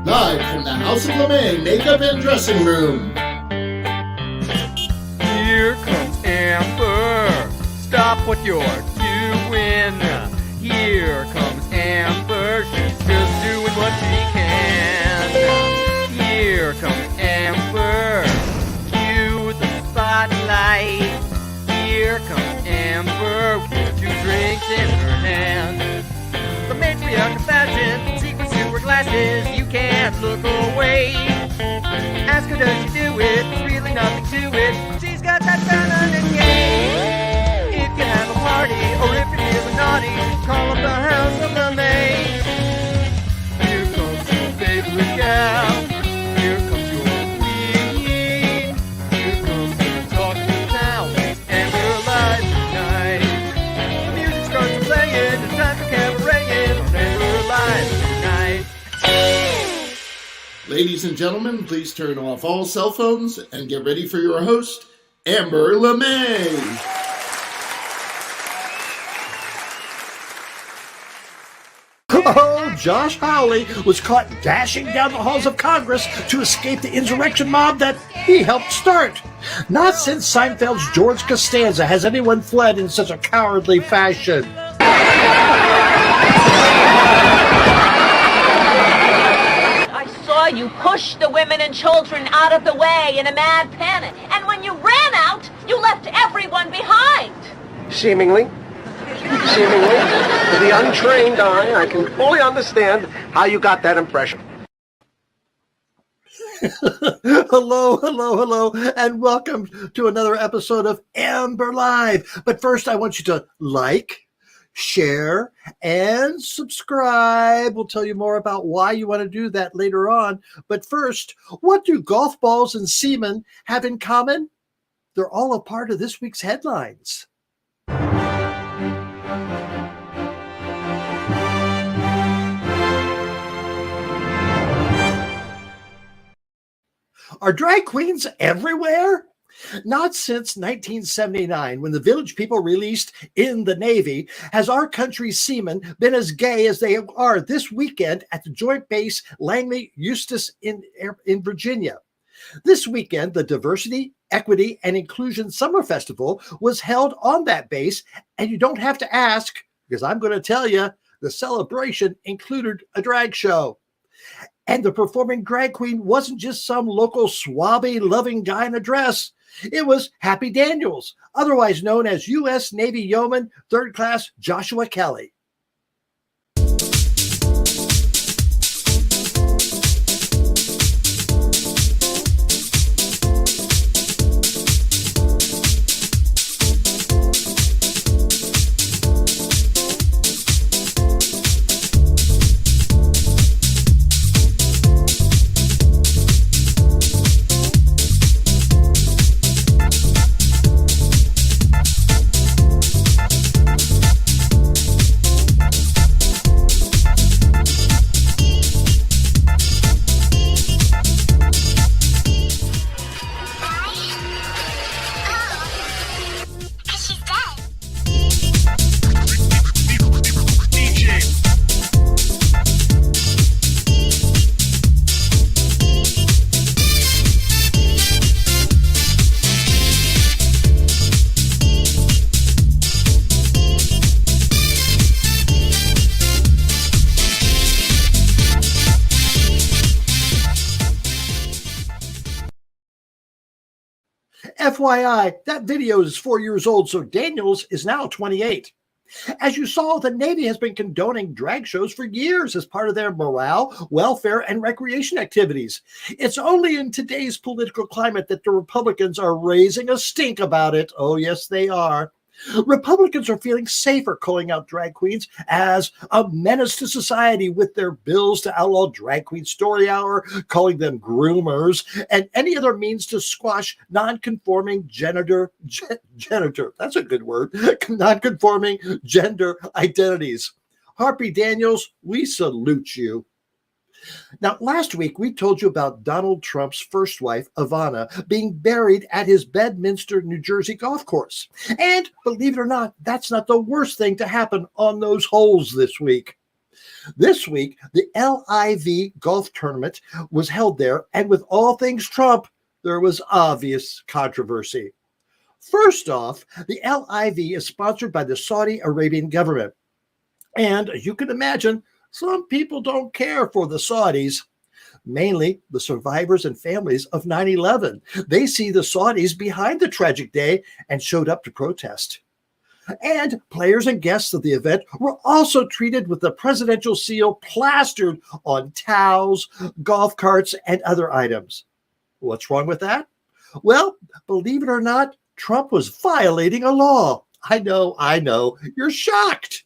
Live from the House of LeMay Makeup and Dressing Room. Here comes Amber. Stop what you're doing. Here comes Amber. She's just doing what she can. Here comes Amber. Cue the spotlight. Here comes Amber with 2 drinks in her hand. The matriarch of fashion, secret super glasses, you can't look away. Ask her, does she do it? There's really nothing to it. She's got that feminine game. If you have a party, or if you're feeling naughty, call up the House of LeMay. Here comes your favorite gal. Here comes your queen. Here comes your talk of the town. And we're live tonight. The music starts playing. It's time for cabaret. And we're live tonight. Ladies and gentlemen, please turn off all cell phones and get ready for your host, Amber LeMay. Oh, Josh Hawley was caught dashing down the halls of Congress to escape the insurrection mob that he helped start. Not since Seinfeld's George Costanza has anyone fled in such a cowardly fashion. You pushed the women and children out of the way in a mad panic. And when you ran out, you left everyone behind. Seemingly. To the untrained eye, I can fully understand how you got that impression. Hello, and welcome to another episode of Amber Live. But first, I want you to like, share, and subscribe. We'll tell you more about why you want to do that later on. But first, what do golf balls and semen have in common? They're all a part of this week's headlines. Are drag queens everywhere? Not since 1979, when the Village People released In the Navy, has our country's seamen been as gay as they are this weekend at the Joint Base Langley Eustis in Virginia. This weekend, the Diversity, Equity, and Inclusion Summer Festival was held on that base, and you don't have to ask, because I'm going to tell you, the celebration included a drag show. And the performing drag queen wasn't just some local swabby-loving guy in a dress. It was Happy Daniels, otherwise known as U.S. Navy Yeoman 3rd Class Joshua Kelly. FYI, that video is 4 years old, so Daniels is now 28. As you saw, the Navy has been condoning drag shows for years as part of their morale, welfare, and recreation activities. It's only in today's political climate that the Republicans are raising a stink about it. Oh, yes, they are. Republicans are feeling safer calling out drag queens as a menace to society with their bills to outlaw Drag Queen Story Hour, calling them groomers, and any other means to squash non-conforming gender, that's a good word, non-conforming gender identities. Harpy Daniels, we salute you. Now, last week, we told you about Donald Trump's first wife, Ivana, being buried at his Bedminster, New Jersey golf course. And believe it or not, that's not the worst thing to happen on those holes this week. This week, the LIV golf tournament was held there, and with all things Trump, there was obvious controversy. First off, the LIV is sponsored by the Saudi Arabian government. And as you can imagine, some people don't care for the Saudis, mainly the survivors and families of 9/11. They see the Saudis behind the tragic day and showed up to protest. And players and guests of the event were also treated with the presidential seal plastered on towels, golf carts, and other items. What's wrong with that? Well, believe it or not, Trump was violating a law. I know, you're shocked.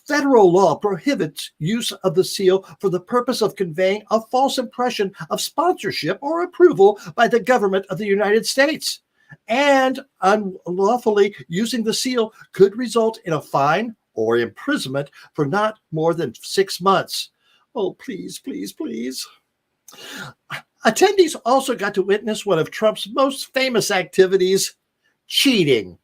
Federal law prohibits use of the seal for the purpose of conveying a false impression of sponsorship or approval by the government of the United States. And unlawfully using the seal could result in a fine or imprisonment for not more than 6 months. Oh, please, please, please. Attendees also got to witness one of Trump's most famous activities, cheating.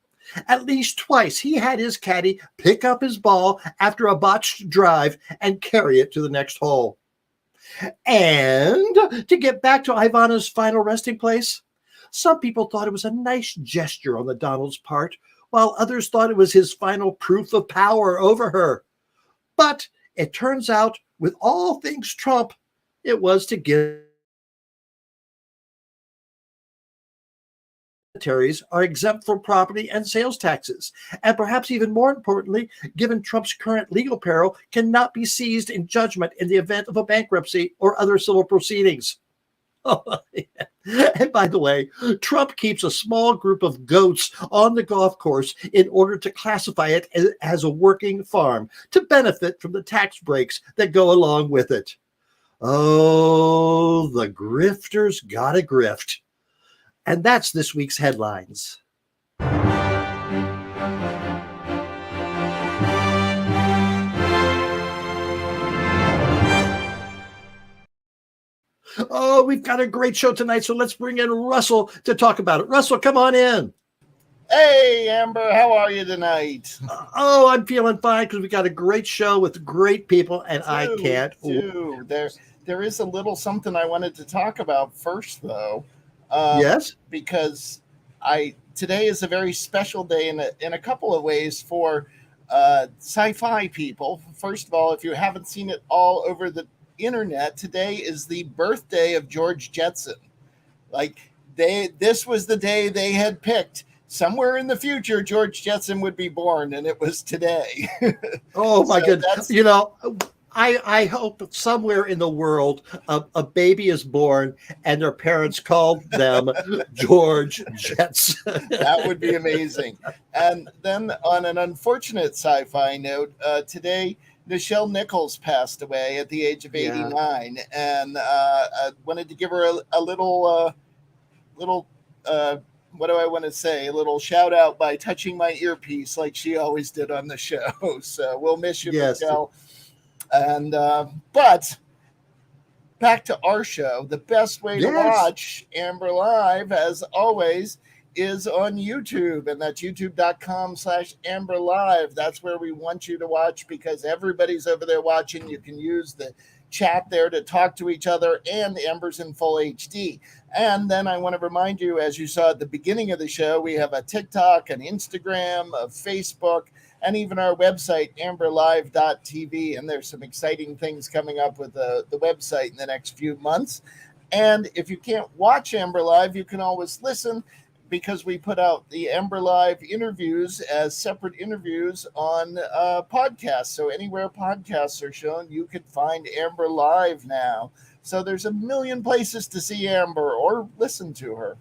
At least twice, he had his caddy pick up his ball after a botched drive and carry it to the next hole. And to get back to Ivana's final resting place, some people thought it was a nice gesture on the Donald's part, while others thought it was his final proof of power over her. But it turns out, with all things Trump, it was to give are exempt from property and sales taxes, and perhaps even more importantly, given Trump's current legal peril, cannot be seized in judgment in the event of a bankruptcy or other civil proceedings. Oh, yeah. And by the way, Trump keeps a small group of goats on the golf course in order to classify it as a working farm to benefit from the tax breaks that go along with it. Oh, the grifters gotta grift. And that's this week's headlines. Oh, we've got a great show tonight, so let's bring in Russell to talk about it. Russell, come on in. Hey, Amber, how are you tonight? Oh, I'm feeling fine because we got a great show with great people, and I can't. There is a little something I wanted to talk about first, though. Yes, because today is a very special day in a couple of ways for sci-fi people. First of all, if you haven't seen it all over the internet, today is the birthday of George Jetson. This was the day they had picked. Somewhere in the future, George Jetson would be born, and it was today. Oh my goodness! I hope somewhere in the world a baby is born and their parents called them George Jetson. That would be amazing. And then on an unfortunate sci-fi note, today Nichelle Nichols passed away at the age of 89. Yeah. And I wanted to give her a little what do I want to say? A little shout out by touching my earpiece like she always did on the show. So we'll miss you, yes. Nichelle. And but back to our show. The best way to watch Amber Live, as always, is on YouTube, and that's youtube.com/Amber Live. That's where we want you to watch because everybody's over there watching. You can use the chat there to talk to each other, and Amber's in full HD. And then I want to remind you, as you saw at the beginning of the show, we have a TikTok, an Instagram, a Facebook, and even our website, amberlive.tv. And there's some exciting things coming up with the website in the next few months. And if you can't watch Amber Live, you can always listen because we put out the Amber Live interviews as separate interviews on podcasts. So anywhere podcasts are shown, you can find Amber Live now. So there's a million places to see Amber or listen to her.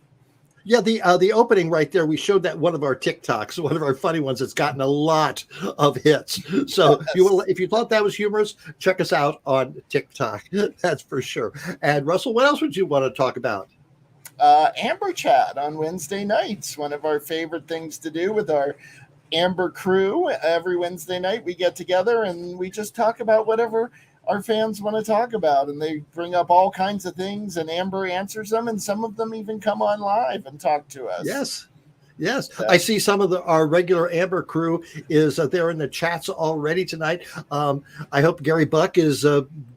Yeah, the opening right there, we showed that one of our TikToks, one of our funny ones that's gotten a lot of hits. So if you thought that was humorous, check us out on TikTok. That's for sure. And Russell, what else would you want to talk about? Amber Chat on Wednesday nights, one of our favorite things to do with our Amber crew. Every Wednesday night we get together and we just talk about whatever our fans want to talk about, and they bring up all kinds of things and Amber answers them, and some of them even come on live and talk to us. Yes, I see some of our regular Amber crew is there in the chats already tonight. I hope Gary Buck is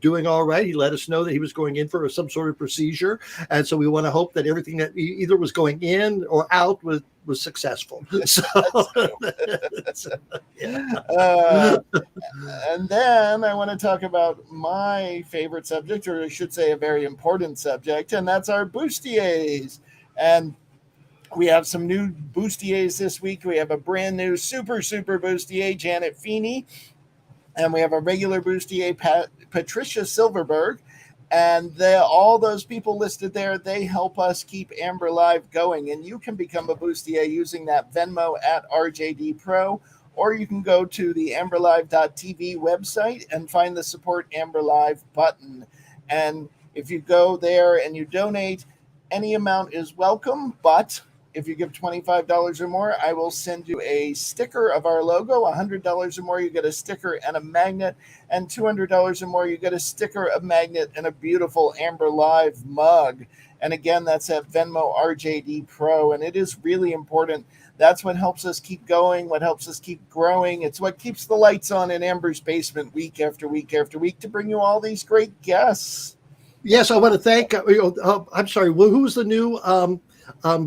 doing all right. He let us know that he was going in for some sort of procedure, and so we want to hope that everything that either was going in or out was successful. So, and then I want to talk about my favorite subject, or I should say a very important subject, and that's our bustiers. And we have some new bustiers this week. We have a brand new super bustier, Janet Feeney, and we have a regular bustier, Patricia Silverberg. And all those people listed there, they help us keep Amber Live going. And you can become a bustier using that Venmo at RJD Pro, or you can go to the amberlive.tv website and find the Support Amber Live button. And if you go there and you donate, any amount is welcome, but if you give $25 or more, I will send you a sticker of our logo. $100 or more, you get a sticker and a magnet. And $200 or more, you get a sticker, a magnet, and a beautiful Amber Live mug. And again, that's at Venmo RJD Pro. And it is really important. That's what helps us keep going, what helps us keep growing. It's what keeps the lights on in Amber's basement week after week after week to bring you all these great guests. Yes, I want to thank, I'm sorry, who's the new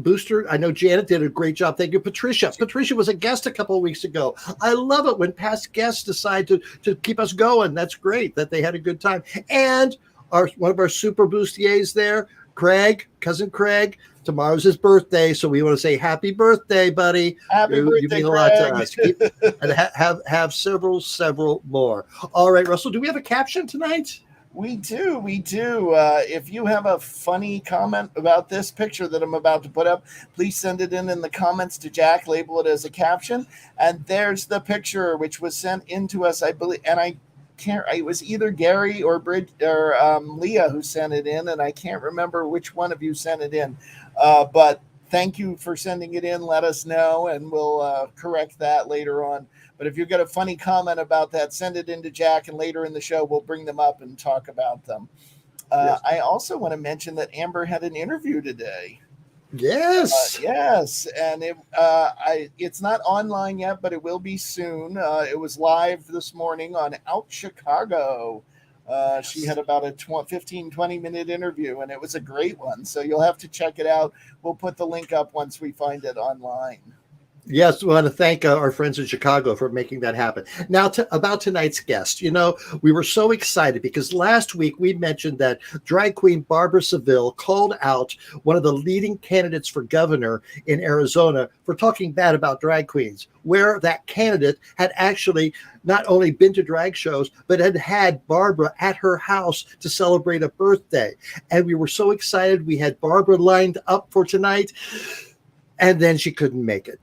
booster? I know Janet did a great job. Thank you, Patricia. Patricia was a guest a couple of weeks ago. I love it when past guests decide to keep us going. That's great that they had a good time. And one of our super bustiers there, Craig, cousin Craig. Tomorrow's his birthday, so we want to say happy birthday, buddy. Happy birthday, you mean a lot to us. And have several more. All right, Russell, do we have a caption tonight? We do. If you have a funny comment about this picture that I'm about to put up, please send it in the comments to Jack, label it as a caption. And there's the picture, which was sent in to us, I believe, and it was either Gary or Leah who sent it in, and I can't remember which one of you sent it in. But thank you for sending it in. Let us know, and we'll correct that later on. But if you've got a funny comment about that, send it in to Jack, and later in the show, we'll bring them up and talk about them. Yes. I also want to mention that Amber had an interview today. Yes. Yes. And it's not online yet, but it will be soon. It was live this morning on Out Chicago. She had about a 15-20 minute interview, and it was a great one. So you'll have to check it out. We'll put the link up once we find it online. Yes, we want to thank our friends in Chicago for making that happen. Now, about tonight's guest, we were so excited because last week we mentioned that drag queen Barbara Seville called out one of the leading candidates for governor in Arizona for talking bad about drag queens, where that candidate had actually not only been to drag shows, but had Barbara at her house to celebrate a birthday. And we were so excited. We had Barbara lined up for tonight. And then she couldn't make it.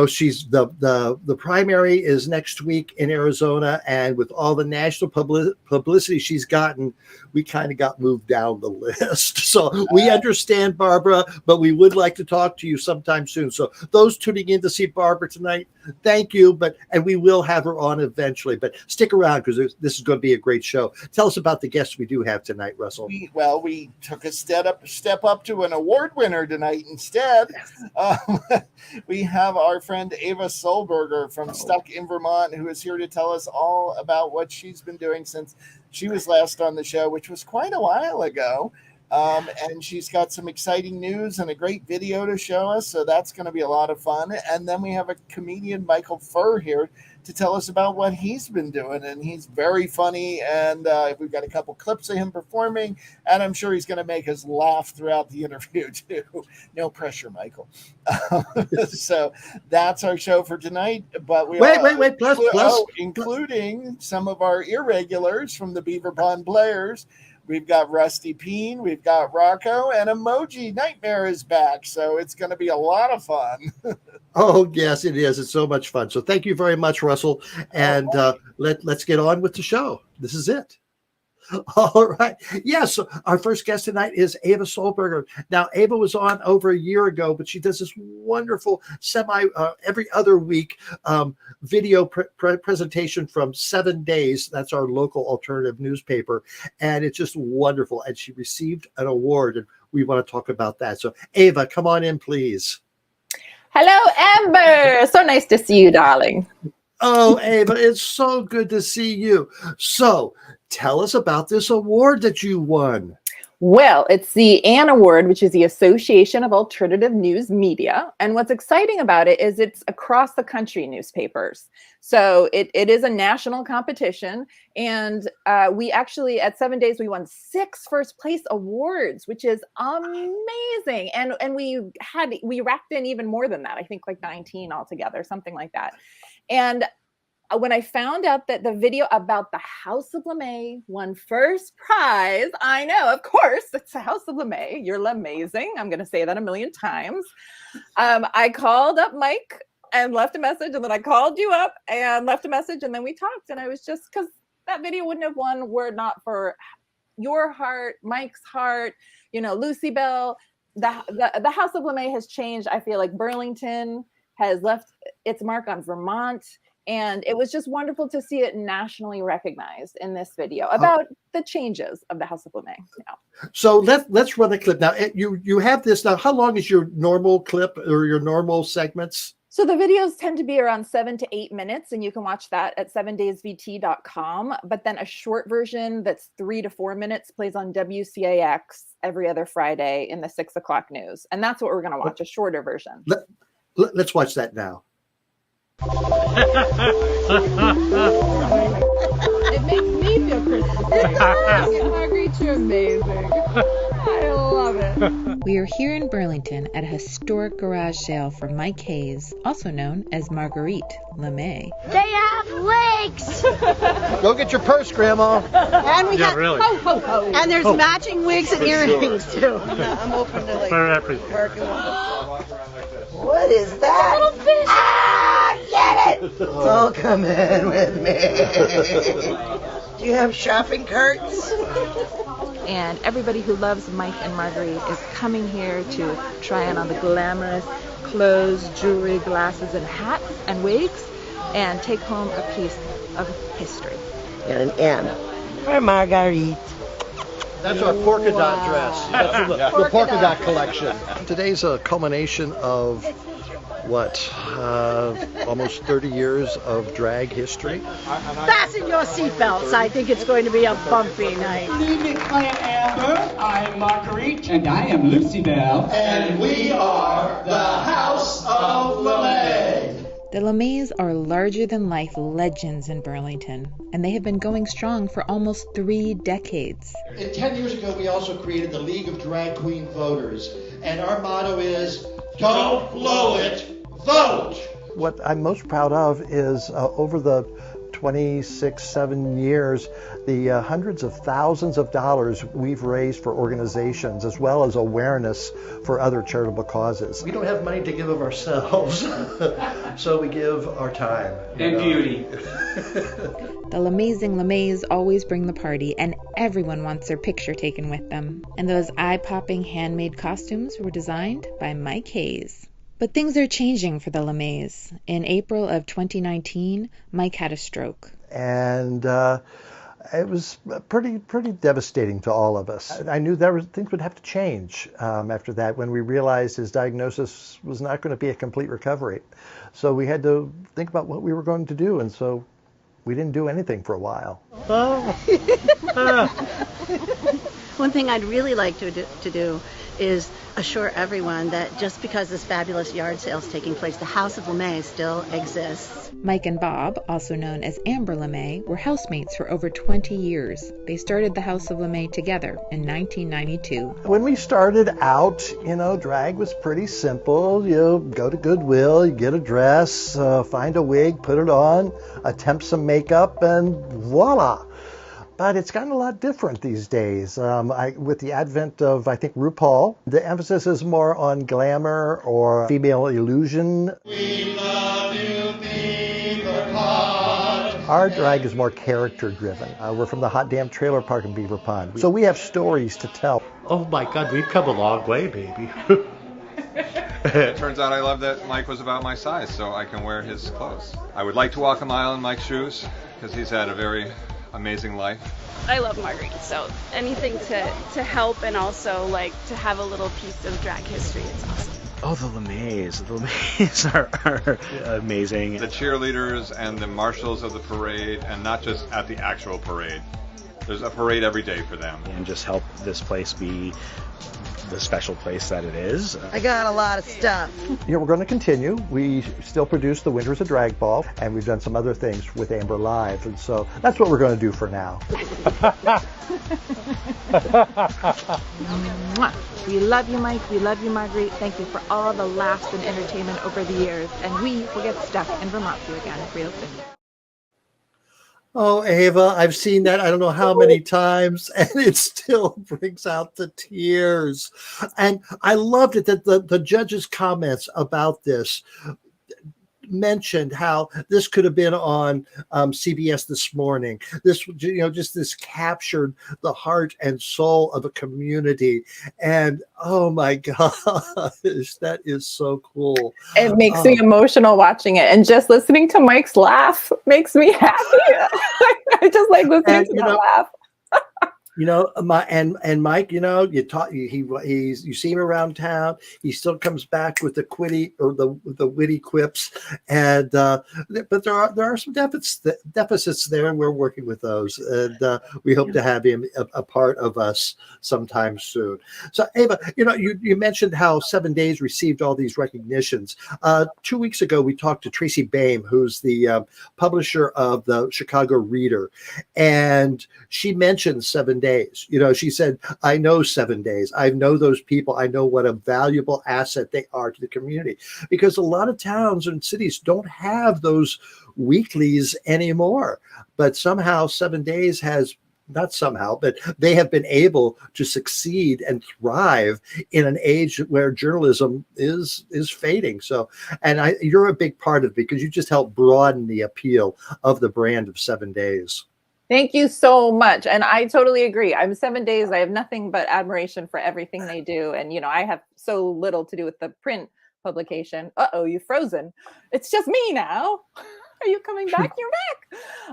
She's the primary is next week in Arizona, and with all the national publicity she's gotten, we kind of got moved down the list. So we understand, Barbara, but we would like to talk to you sometime soon. So those tuning in to see Barbara tonight, thank you. And we will have her on eventually. But stick around because this is going to be a great show. Tell us about the guests we do have tonight, Russell. We took a step up to an award winner tonight instead. We have our friend Eva Sollberger from Stuck in Vermont, who is here to tell us all about what she's been doing since she was last on the show, which was quite a while ago. And she's got some exciting news and a great video to show us. So that's going to be a lot of fun. And then we have a comedian, Michael Furr, here to tell us about what he's been doing. And he's very funny. And we've got a couple clips of him performing. And I'm sure he's going to make us laugh throughout the interview, too. No pressure, Michael. So that's our show for tonight. But wait. Plus. Including some of our irregulars from the Beaver Pond Players. We've got Rusty Peen, we've got Rocco, and Emoji Nightmare is back. So it's going to be a lot of fun. Oh, yes, it is. It's so much fun. So thank you very much, Russell. And let's get on with the show. This is it. All right. Yeah, so our first guest tonight is Eva Sollberger. Now, Eva was on over a year ago, but she does this wonderful every other week video presentation from 7 Days. That's our local alternative newspaper. And it's just wonderful. And she received an award, and we want to talk about that. So, Eva, come on in, please. Hello, Amber. So nice to see you, darling. Oh, Ava, it's so good to see you. So tell us about this award that you won. Well, it's the ANN Award, which is the Association of Alternative News Media. And what's exciting about it is it's across the country newspapers. So it is a national competition. And we actually, at 7 days, we won 6 first place awards, which is amazing. And we racked in even more than that. I think like 19 altogether, something like that. And when I found out that the video about the House of LeMay won first prize, I know, of course, it's the House of LeMay. You're amazing. I'm going to say that a million times. I called up Mike and left a message, and then I called you up and left a message, and then we talked. And I was just, because that video wouldn't have won were it not for your heart, Mike's heart, Lucy Bell. The House of LeMay has changed. I feel like Burlington has left its mark on Vermont. And it was just wonderful to see it nationally recognized in this video about the changes of the House of LeMay. So let's run a clip now. You have this now. How long is your normal clip or your normal segments? So the videos tend to be around 7 to 8 minutes, and you can watch that at 7daysvt.com. But then a short version that's 3 to 4 minutes plays on WCAX every other Friday in the 6 o'clock news. And that's what we're going to watch, a shorter version. Let's watch that now. It makes me feel Christmas. Marguerite, you're amazing. I love it. We are here in Burlington at a historic garage sale for Mike Hayes, also known as Marguerite LeMay. They have legs! Go get your purse, Grandma. And we have really. ho, ho, ho. And there's matching wigs and earrings, too. I'm open to working on. What is that? Little fish. Ah, get it! So come in with me. Do you have shopping carts? And everybody who loves Mike and Marguerite is coming here to try on the glamorous clothes, jewelry, glasses, and hats and wigs, and take home a piece of history. And an M. For Marguerite. That's our polka dot dress. That's from the polka dot collection. Today's a culmination of almost 30 years of drag history. Fasten your seatbelts. I think it's going to be a bumpy night. Good evening, Client Amber. I'm Marguerite. And I am Lucy Bell. And we are the House of LeMay. The LeMays are larger-than-life legends in Burlington, and they have been going strong for almost 3 decades. And 10 years ago, we also created the League of Drag Queen Voters, and our motto is, don't blow it, vote! What I'm most proud of is over the 26-7 years, the hundreds of thousands of dollars we've raised for organizations, as well as awareness for other charitable causes. We don't have money to give of ourselves, so we give our time. And beauty. The amazing LeMays always bring the party, and everyone wants their picture taken with them. And those eye-popping handmade costumes were designed by Mike Hayes. But things are changing for the LeMays. In April of 2019, Mike had a stroke. And it was pretty devastating to all of us. I knew things would have to change after that when we realized his diagnosis was not going to be a complete recovery. So we had to think about what we were going to do, and so we didn't do anything for a while. One thing I'd really like to do is assure everyone that just because this fabulous yard sale is taking place, the House of LeMay still exists. Mike and Bob, also known as Amber LeMay, were housemates for over 20 years. They started the House of LeMay together in 1992. When we started out, drag was pretty simple. You go to Goodwill, you get a dress, find a wig, put it on, attempt some makeup, and voila. But it's gotten a lot different these days. With the advent of, I think, RuPaul, the emphasis is more on glamour or female illusion. We love you, Beaver Pond. Our drag is more character-driven. We're from the Hot Damn Trailer Park in Beaver Pond. So we have stories to tell. Oh my God, we've come a long way, baby. It turns out I love that Mike was about my size, so I can wear his clothes. I would like to walk a mile in Mike's shoes, because he's had a very amazing life. I love Marguerite, so anything to help and also to have a little piece of drag history is awesome. Oh, the LeMays. The LeMays are amazing. The cheerleaders and the marshals of the parade, and not just at the actual parade. There's a parade every day for them. And just help this place be the special place that it is. I got a lot of stuff. Yeah, we're going to continue. We still produce the Winters of Drag Ball, and we've done some other things with Amber Live, and so that's what we're going to do for now. We love you, Mike. We love you, Marguerite. Thank you for all the laughs and entertainment over the years, and we will get stuck in Vermont with you again real soon. Oh, Ava, I've seen that I don't know how many times, and it still brings out the tears. And I loved it that the judges' comments about this mentioned how this could have been on CBS This Morning. This, just this captured the heart and soul of a community. And oh my gosh, that is so cool. It makes me emotional watching it, and just listening to Mike's laugh makes me happy. I just like listening to that laugh. Mike, you see him around town. He still comes back with the witty quips, and but there are some deficits there, and we're working with those, and we hope to have him a part of us sometime soon. So, Ava, you mentioned how 7 Days received all these recognitions. 2 weeks ago, we talked to Tracy Baim, who's the publisher of the Chicago Reader, and she mentioned 7 Days. She said, I know 7 Days. I know those people. I know what a valuable asset they are to the community, because a lot of towns and cities don't have those weeklies anymore. But somehow 7 Days has, not somehow, but they have been able to succeed and thrive in an age where journalism is fading. So, and you're a big part of it, because you just help broaden the appeal of the brand of 7 Days. Thank you so much. And I totally agree. I'm 7 Days. I have nothing but admiration for everything they do. And, I have so little to do with the print publication. Uh-oh, you've frozen. It's just me now. Are you coming back? You're back.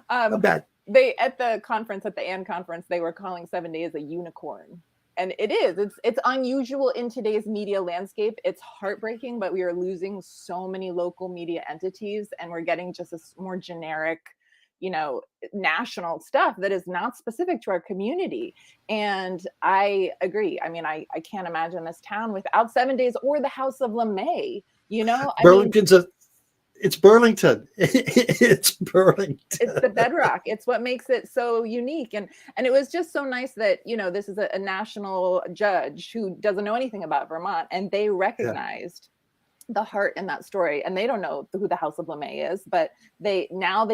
I'm back. At the Ann conference, they were calling 7 Days a unicorn. And it is. It's unusual in today's media landscape. It's heartbreaking, but we are losing so many local media entities, and we're getting just a more generic, national stuff that is not specific to our community. And I agree. I mean, I can't imagine this town without 7 Days or the House of LeMay. It's Burlington. It's Burlington. It's the bedrock. It's what makes it so unique. And it was just so nice that, this is a national judge who doesn't know anything about Vermont, and they recognized the heart in that story. And they don't know who the House of LeMay is, but they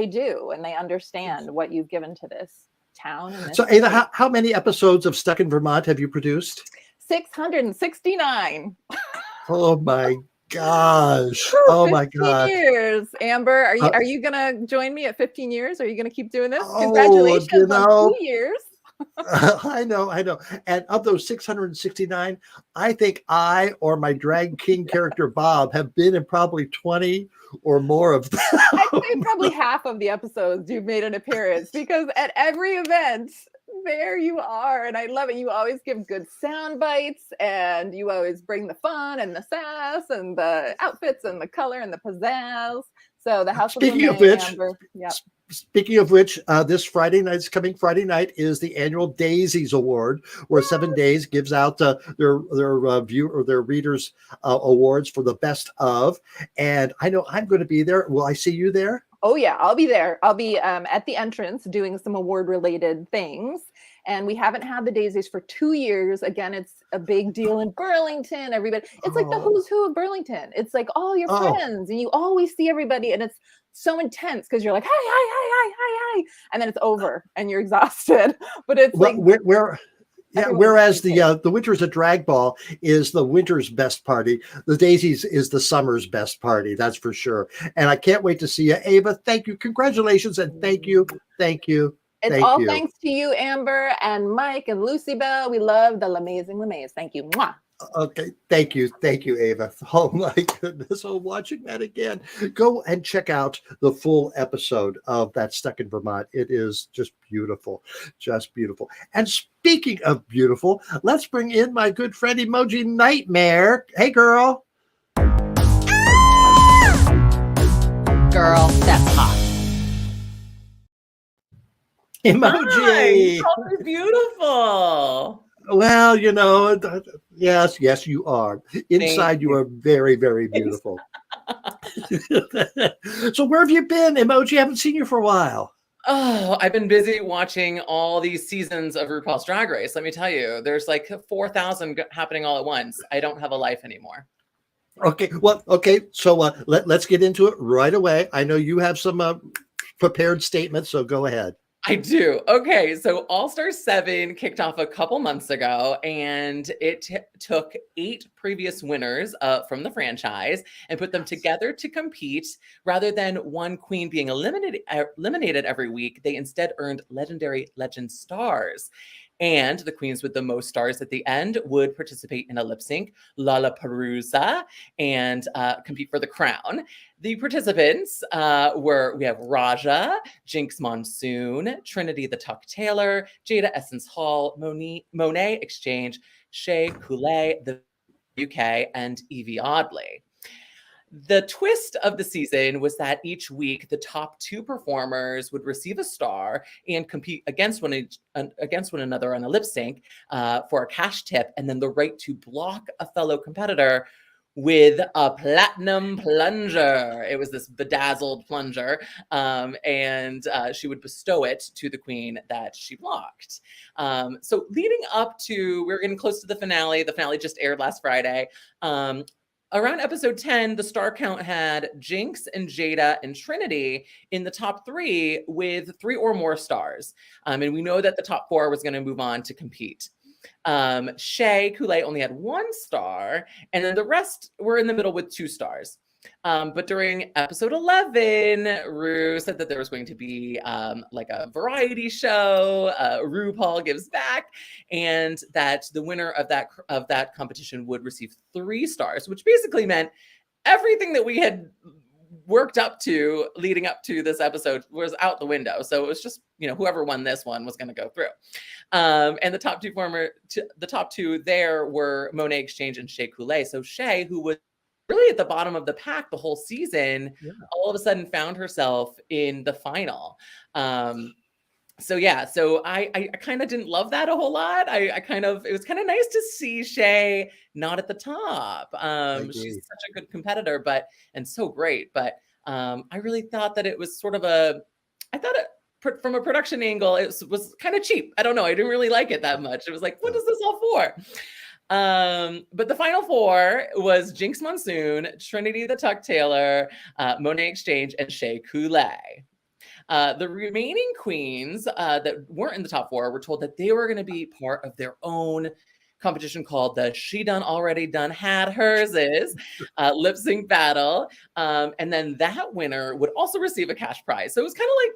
do, and they understand what you've given to this town. So, Ava, how many episodes of Stuck in Vermont have you produced? 669. Oh my gosh. Oh my God. 15 years. Amber, are you gonna join me at 15 years? Are you gonna keep doing this? Congratulations on 2 years. I know. And of those 669, I think I or my drag king character Bob have been in probably 20 or more of them. I'd say probably half of the episodes you've made an appearance, because at every event, there you are. And I love it. You always give good sound bites, and you always bring the fun and the sass and the outfits and the color and the pizzazz. So the House Speaking of of which, Amber, yep. Speaking of which, this coming Friday night is the annual Daisies Award, where 7 Days gives out their readers awards for the best of. And I know I'm going to be there. Will I see you there? Oh yeah, I'll be there. I'll be at the entrance doing some award related things. And we haven't had the Daisies for 2 years. Again, it's a big deal in Burlington. Everybody, it's like the who's who of Burlington. It's like all your friends, and you always see everybody, and it's so intense because you're like, hi, and then it's over and you're exhausted. But it's whereas the Winters at Drag Ball is the winter's best party, the Daisies is the summer's best party. That's for sure. And I can't wait to see you, Ava. Thank you, congratulations, and thank you. It's all thanks to you, Amber and Mike and Lucy Bell. We love the amazing LeMays. Thank you. Mwah. Okay, thank you, Ava. Oh my goodness, I'm watching that again. Go and check out the full episode of that Stuck in Vermont. It is just beautiful. And speaking of beautiful, let's bring in my good friend Emoji Nightmare. Hey, girl. girl, that's hot. Emoji. Oh, beautiful. Well, yes, you are. Inside, you are very, very beautiful. So where have you been, Emoji? I haven't seen you for a while. Oh, I've been busy watching all these seasons of RuPaul's Drag Race. Let me tell you, there's like 4,000 happening all at once. I don't have a life anymore. Okay. So let's get into it right away. I know you have some prepared statements, so go ahead. I do. Okay, so All-Star 7 kicked off a couple months ago, and it took 8 previous winners from the franchise and put them together to compete. Rather than one queen being eliminated every week, they instead earned legendary legend stars. And the queens with the most stars at the end would participate in a lip sync, Lollapalooza, and compete for the crown. The participants we have Raja, Jinx Monsoon, Trinity the Tuck Taylor, Jada Essence Hall, Monet Exchange, Shea Coulee, the UK, and Evie Oddly. The twist of the season was that each week the top 2 performers would receive a star and compete against one another on a lip sync for a cash tip, and then the right to block a fellow competitor with a platinum plunger. It was this bedazzled plunger, and she would bestow it to the queen that she blocked. So leading up to, we're getting close to the finale. The finale just aired last Friday. Around episode 10, the star count had Jinx and Jada and Trinity in the top 3 with 3 or more stars. And we know that the top 4 was going to move on to compete. Shea Coulee only had 1 star, and then the rest were in the middle with 2 stars. But during episode 11, Ru said that there was going to be like a variety show, RuPaul Gives Back, and that the winner of that competition would receive 3 stars, which basically meant everything that we had worked up to leading up to this episode was out the window. So it was just, whoever won this one was going to go through. And the top two there were Monet Exchange and Shea Coulee. So Shea, who was really at the bottom of the pack the whole season, all of a sudden found herself in the final. So I kind of didn't love that a whole lot. It was kind of nice to see Shea not at the top. She's such a good competitor, and so great. But I really thought that it was sort of from a production angle, it was kind of cheap. I don't know. I didn't really like it that much. It was like, what is this all for? But the final 4 was Jinx Monsoon, Trinity the Tuck Taylor, Monet Exchange, and Shea Coulee. The remaining queens that weren't in the top 4 were told that they were going to be part of their own competition called the She Done Already Done Had Hers Is lip sync battle. And then that winner would also receive a cash prize. So it was kind of like,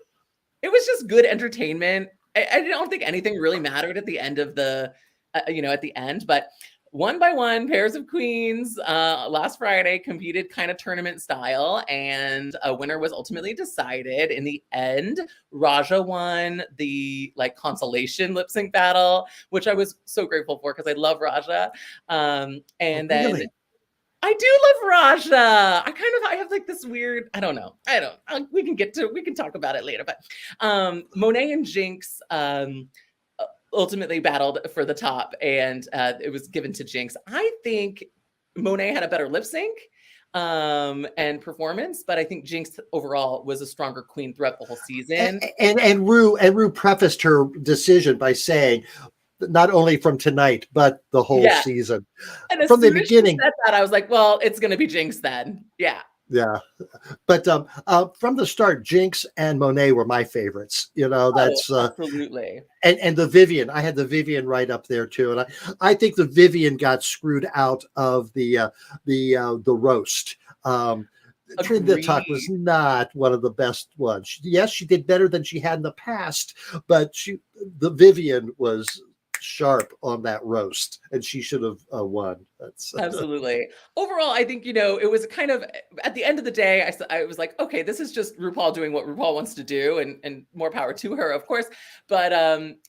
it was just good entertainment. I don't think anything really mattered at the end of at the end, but one by one, pairs of queens last Friday competed kind of tournament style, and a winner was ultimately decided. In the end, Raja won the consolation lip sync battle, which I was so grateful for because I love Raja. And then really? I do love Raja. I have like this weird, I don't know. We can talk about it later, but Monet and Jinx ultimately battled for the top, and it was given to Jinx. I think Monet had a better lip sync and performance, but I think Jinx overall was a stronger queen throughout the whole season. And Ru prefaced her decision by saying, not only from tonight, but the whole season. And from the beginning, she said that, I was like, well, it's going to be Jinx then. Yeah. Yeah, but from the start, Jinx and Monet were my favorites. That's absolutely. And the Vivian, I had the Vivian right up there too, and I think the Vivian got screwed out of the roast. The Tuck was not one of the best ones. Yes, she did better than she had in the past, but the Vivian was sharp on that roast, and she should have won. That's Absolutely. Overall, I think, it was kind of, at the end of the day, I was like, okay, this is just RuPaul doing what RuPaul wants to do, and more power to her, of course. But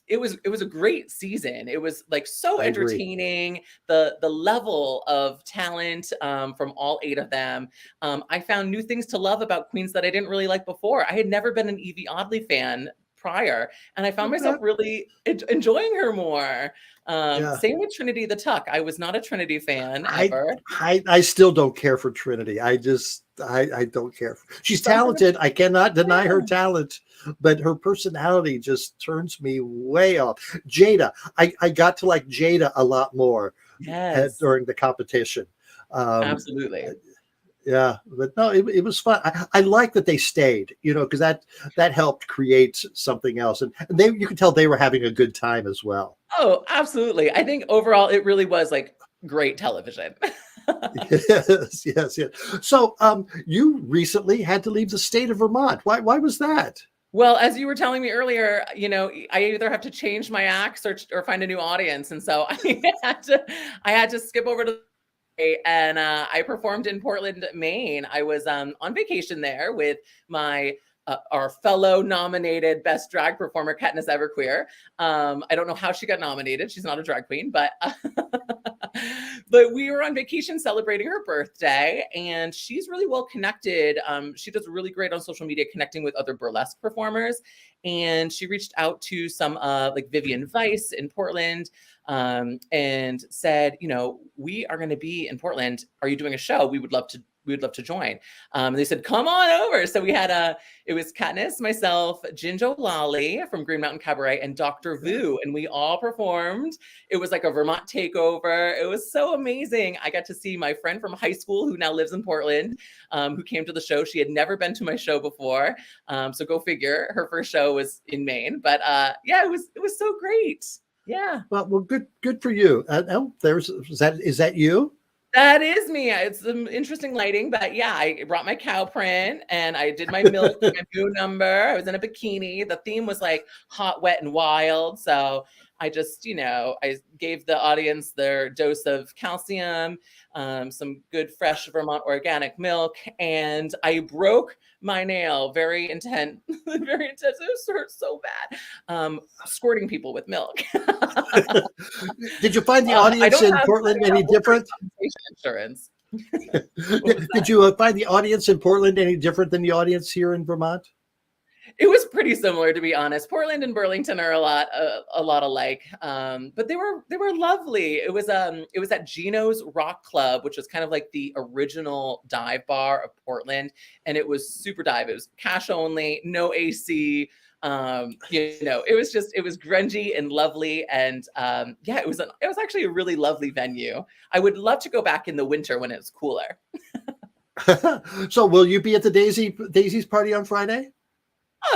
it was a great season. It was like so entertaining. The level of talent from all 8 of them. I found new things to love about queens that I didn't really like before. I had never been an Evie Oddly fan prior, and I found myself really enjoying her more. Same with Trinity the Tuck. I was not a Trinity fan ever. I still don't care for Trinity. I don't care. She's talented. I cannot deny her talent, but her personality just turns me way off. Jada, I got to like Jada a lot more during the competition. Absolutely. Yeah, but no, it was fun. I like that they stayed, because that helped create something else, and you could tell they were having a good time as well. Oh, absolutely. I think overall it really was like great television. Yes. So, you recently had to leave the state of Vermont. Why was that? Well, as you were telling me earlier, I either have to change my acts or find a new audience, and so I had to skip over to. And I performed in Portland, Maine. I was on vacation there with our fellow nominated best drag performer, Katniss Everqueer. I don't know how she got nominated. She's not a drag queen, but we were on vacation celebrating her birthday, and she's really well connected. She does really great on social media connecting with other burlesque performers. And she reached out to some like Vivian Weiss in Portland and said, we are going to be in Portland. Are you doing a show? We would love to join. And they said, come on over. So we had it was Katniss, myself, Jinjo Lolly from Green Mountain Cabaret, and Dr. Vu. And we all performed. It was like a Vermont takeover. It was so amazing. I got to see my friend from high school who now lives in Portland, who came to the show. She had never been to my show before. So go figure, her first show was in Maine. But it was so great. Yeah. Well, good for you. Is that you? That is me. It's some interesting lighting, but yeah, I brought my cow print and I did my milk, my boo number. I was in a bikini. The theme was like hot, wet, and wild. So I just, I gave the audience their dose of calcium, some good, fresh Vermont organic milk, and I broke my nail. Very intense, very intense. It hurt so bad. Squirting people with milk. Did you find the audience in Portland any different? Insurance. Did you find the audience in Portland any different than the audience here in Vermont? It was pretty similar, to be honest. Portland and Burlington are a lot alike, but they were lovely. It was at Gino's Rock Club, which was kind of like the original dive bar of Portland, and it was super dive. It was cash only, no AC. It was grungy and lovely, and it was actually a really lovely venue. I would love to go back in the winter when it's cooler. So, will you be at the Daisy's party on Friday?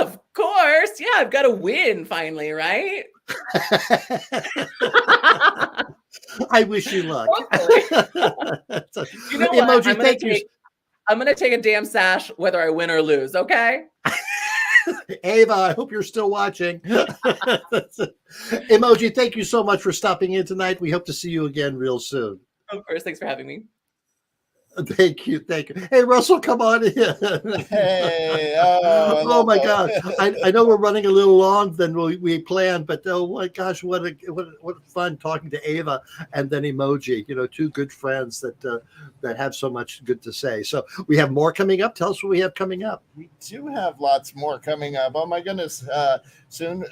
Of course. Yeah, I've got to win finally, right? I wish you luck. You know what? Emoji, I'm going to take a damn sash whether I win or lose, okay? Eva, I hope you're still watching. Emoji, thank you so much for stopping in tonight. We hope to see you again real soon. Of course. Thanks for having me. Thank you. Hey, Russell, come on in. Hey, oh my God! I know we're running a little long than we planned, but oh my gosh, what fun talking to Eva and then Emoji. Two good friends that have so much good to say. So we have more coming up. Tell us what we have coming up. We do have lots more coming up. Oh my goodness! Soon,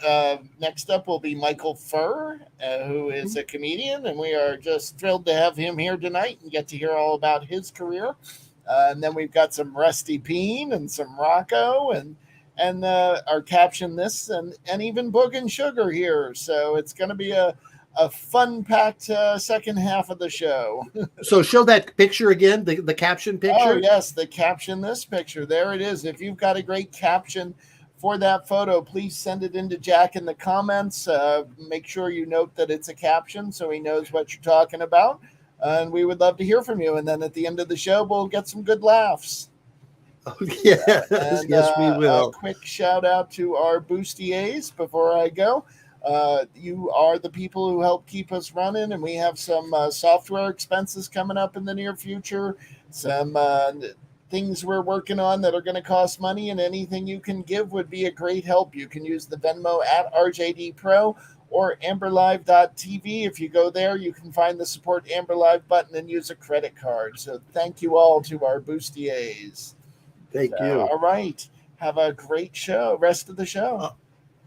next up will be Michael Furr, who is a comedian, and we are just thrilled to have him here tonight and get to hear all about his career. And then we've got some Rusty Peen and some Rocco and our caption this and even Boog and Sugar here. So it's going to be a fun-packed second half of the show. So show that picture again, the caption picture. Oh, yes, the caption this picture. There it is. If you've got a great caption for that photo, please send it into Jack in the comments. Make sure you note that it's a caption so he knows what you're talking about. And we would love to hear from you. And then at the end of the show, we'll get some good laughs. Oh, yes, yes, we will. A quick shout out to our bustiers before I go. You are the people who help keep us running, and we have some software expenses coming up in the near future, some things we're working on that are going to cost money, and anything you can give would be a great help. You can use the Venmo at RJD Pro or amberlive.tv. If you go there, you can find the support Amber Live button and use a credit card. So thank you all to our bustiers. Thank you. All right. Have a great show, rest of the show.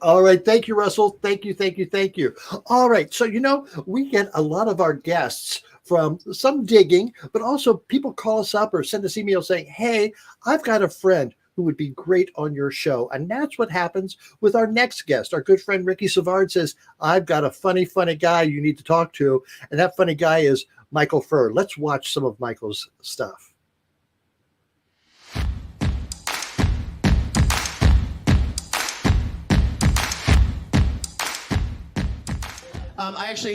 All right. Thank you, Russell. Thank you. All right. So, we get a lot of our guests from some digging, but also people call us up or send us emails saying, hey, I've got a friend who would be great on your show. And that's what happens with our next guest. Our good friend Ricky Savard says, I've got a funny guy you need to talk to. And that funny guy is Michael Furr. Let's watch some of Michael's stuff.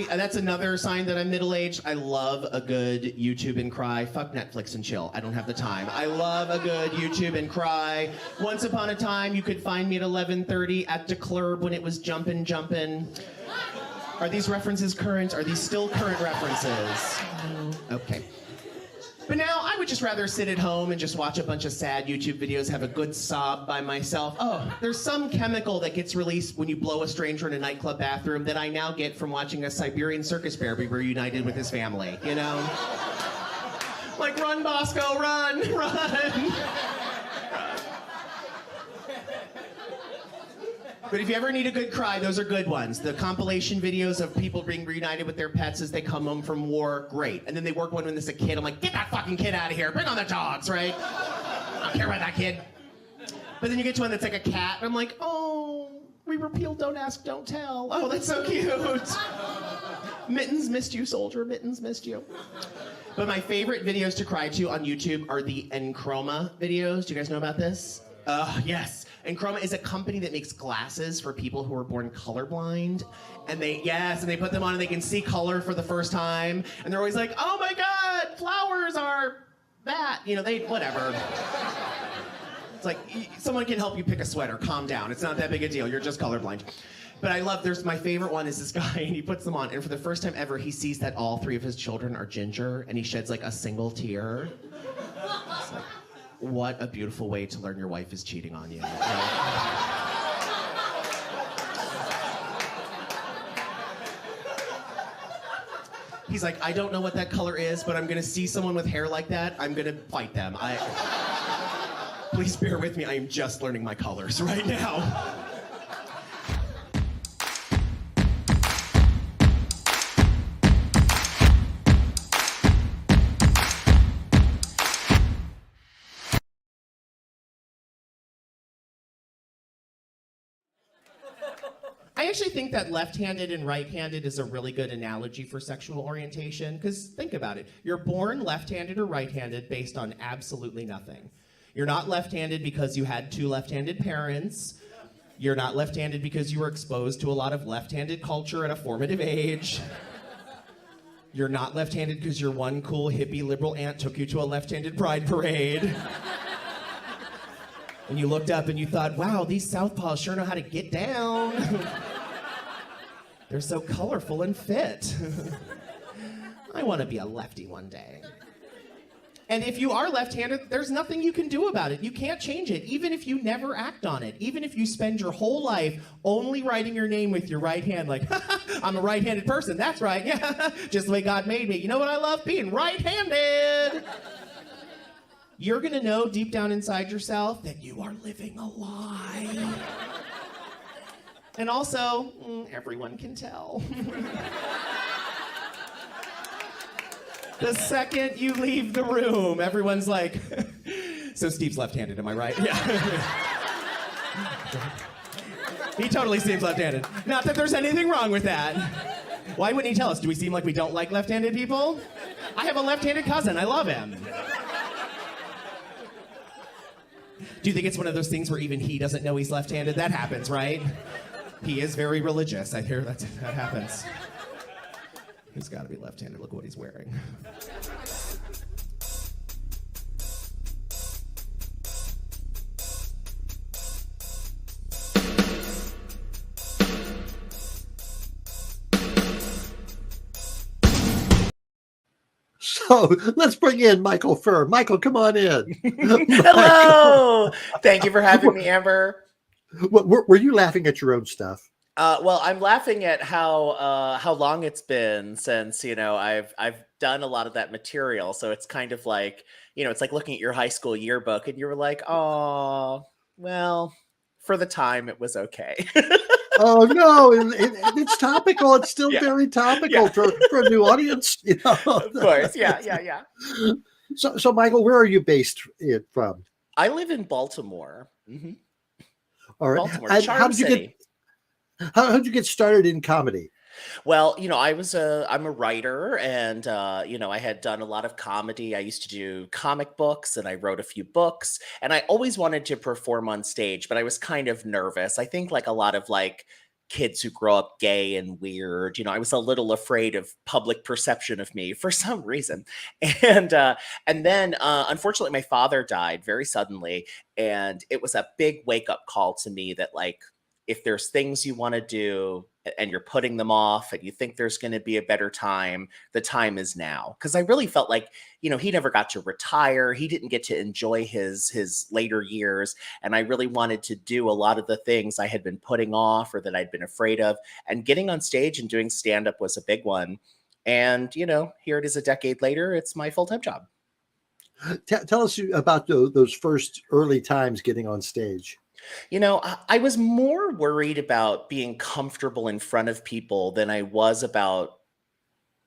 That's another sign that I'm middle-aged. I love a good YouTube and cry. Fuck Netflix and chill. I don't have the time. I love a good YouTube and cry. Once upon a time, you could find me at 11:30 at the club when it was jumpin'. Are these references current? Are these still current references? Okay. But now I would just rather sit at home and just watch a bunch of sad YouTube videos, have a good sob by myself. Oh, there's some chemical that gets released when you blow a stranger in a nightclub bathroom that I now get from watching a Siberian circus bear be reunited with his family, Like, run, Bosco, run. But if you ever need a good cry, those are good ones. The compilation videos of people being reunited with their pets as they come home from war, great. And then they work one when there's a kid. I'm like, get that fucking kid out of here. Bring on the dogs, right? I don't care about that kid. But then you get to one that's like a cat, and I'm like, oh, we repealed Don't Ask, Don't Tell. Oh, that's so cute. Mittens missed you, soldier. Mittens missed you. But my favorite videos to cry to on YouTube are the Enchroma videos. Do you guys know about this? Yes. Enchroma is a company that makes glasses for people who are born colorblind. And they put them on and they can see color for the first time. And they're always like, oh my God, flowers are that. Whatever. It's like, someone can help you pick a sweater. Calm down. It's not that big a deal. You're just colorblind. But my favorite one is this guy, and he puts them on. And for the first time ever, he sees that all 3 of his children are ginger, and he sheds like a single tear. It's like, what a beautiful way to learn your wife is cheating on you. He's like, I don't know what that color is, but I'm gonna see someone with hair like that, I'm gonna fight them. Please bear with me, I am just learning my colors right now. I actually think that left-handed and right-handed is a really good analogy for sexual orientation, because think about it. You're born left-handed or right-handed based on absolutely nothing. You're not left-handed because you had 2 left-handed parents. You're not left-handed because you were exposed to a lot of left-handed culture at a formative age. You're not left-handed because your one cool hippie liberal aunt took you to a left-handed pride parade. And you looked up and you thought, wow, these southpaws sure know how to get down. They're so colorful and fit. I want to be a lefty one day. And if you are left-handed, there's nothing you can do about it. You can't change it, even if you never act on it. Even if you spend your whole life only writing your name with your right hand, like, I'm a right-handed person, that's right, yeah, just the way God made me. You know what I love? Being right-handed. You're gonna know deep down inside yourself that you are living a lie. And also, everyone can tell. The second you leave the room, everyone's like, so Steve's left-handed, am I right? Yeah. He totally seems left-handed. Not that there's anything wrong with that. Why wouldn't he tell us? Do we seem like we don't like left-handed people? I have a left-handed cousin, I love him. Do you think it's one of those things where even he doesn't know he's left-handed? That happens, right? He is very religious. I hear that happens. He's got to be left-handed. Look what he's wearing. So let's bring in Michael Furr. Michael, come on in. Hello. Thank you for having me, Amber. Were you laughing at your own stuff? Well, I'm laughing at how long it's been since I've done a lot of that material. So it's kind of like it's like looking at your high school yearbook, and you were like, oh, well, for the time it was okay. Oh no, it's topical. It's still very topical for a new audience. Of course, yeah. So Michael, where are you based from? I live in Baltimore. Mm-hmm. All right. Baltimore, And Charm City. How did you get started in comedy? Well, I'm a writer, and I had done a lot of comedy. I used to do comic books, and I wrote a few books, and I always wanted to perform on stage, but I was kind of nervous. I think like a lot of kids who grow up gay and weird, I was a little afraid of public perception of me for some reason. And then unfortunately my father died very suddenly, and it was a big wake-up call to me that if there's things you want to do and you're putting them off and you think there's going to be a better time, the time is now. Because I really felt like, he never got to retire. He didn't get to enjoy his later years. And I really wanted to do a lot of the things I had been putting off or that I'd been afraid of. And getting on stage and doing stand-up was a big one. And, here it is a decade later. It's my full-time job. Tell us about those first early times getting on stage. I was more worried about being comfortable in front of people than I was about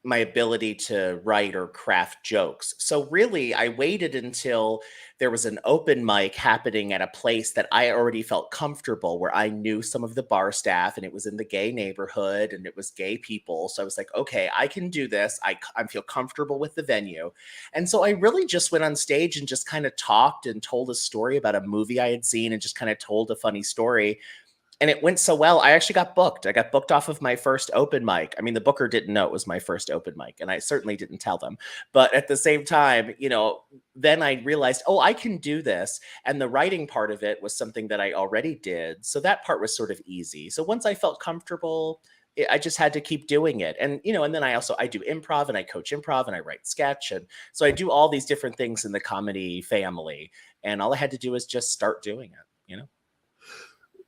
my ability to write or craft jokes. So really, I waited until there was an open mic happening at a place that I already felt comfortable, where I knew some of the bar staff, and it was in the gay neighborhood and it was gay people. So I was like, okay, I can do this. I feel comfortable with the venue. And so I really just went on stage and just kind of talked and told a story about a movie I had seen and just kind of told a funny story. And it went so well, I actually got booked. I got booked off of my first open mic. I mean, the booker didn't know it was my first open mic, and I certainly didn't tell them. But at the same time, then I realized, oh, I can do this. And the writing part of it was something that I already did. So that part was sort of easy. So once I felt comfortable, I just had to keep doing it. And, and then I do improv, and I coach improv, and I write sketch. And so I do all these different things in the comedy family. And all I had to do was just start doing it,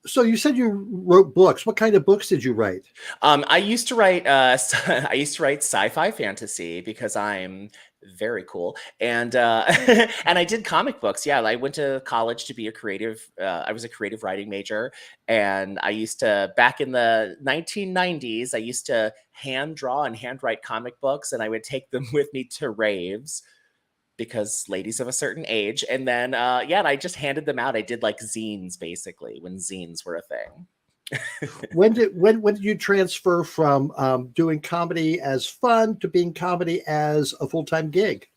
So you said you wrote books. What kind of books did you write? I used to write sci-fi fantasy because I'm very cool, and and I did comic books. Yeah, I went to college to be a creative. I was a creative writing major, and I used to, back in the 1990s, I used to hand draw and handwrite comic books, and I would take them with me to raves, because ladies of a certain age. And then, and I just handed them out. I did zines, basically, when zines were a thing. When did you transfer from doing comedy as fun to being comedy as a full-time gig?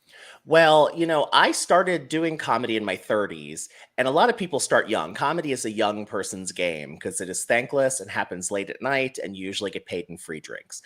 Well, I started doing comedy in my 30s, and a lot of people start young. Comedy is a young person's game because it is thankless and happens late at night, and you usually get paid in free drinks.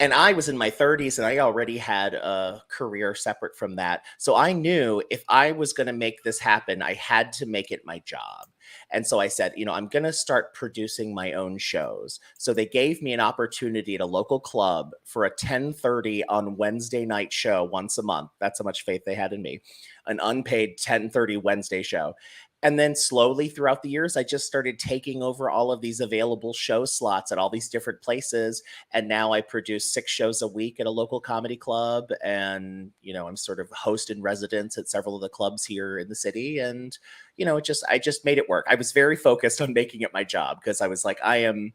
And I was in my 30s, and I already had a career separate from that. So I knew if I was going to make this happen, I had to make it my job. And so I said, I'm going to start producing my own shows. So they gave me an opportunity at a local club for a 10:30 on Wednesday night show once a month. That's how much faith they had in me. An unpaid 10:30 Wednesday show. And then slowly throughout the years, I just started taking over all of these available show slots at all these different places. And now I produce 6 shows a week at a local comedy club. And, I'm sort of host in residence at several of the clubs here in the city. And, I just made it work. I was very focused on making it my job, because I was like, I am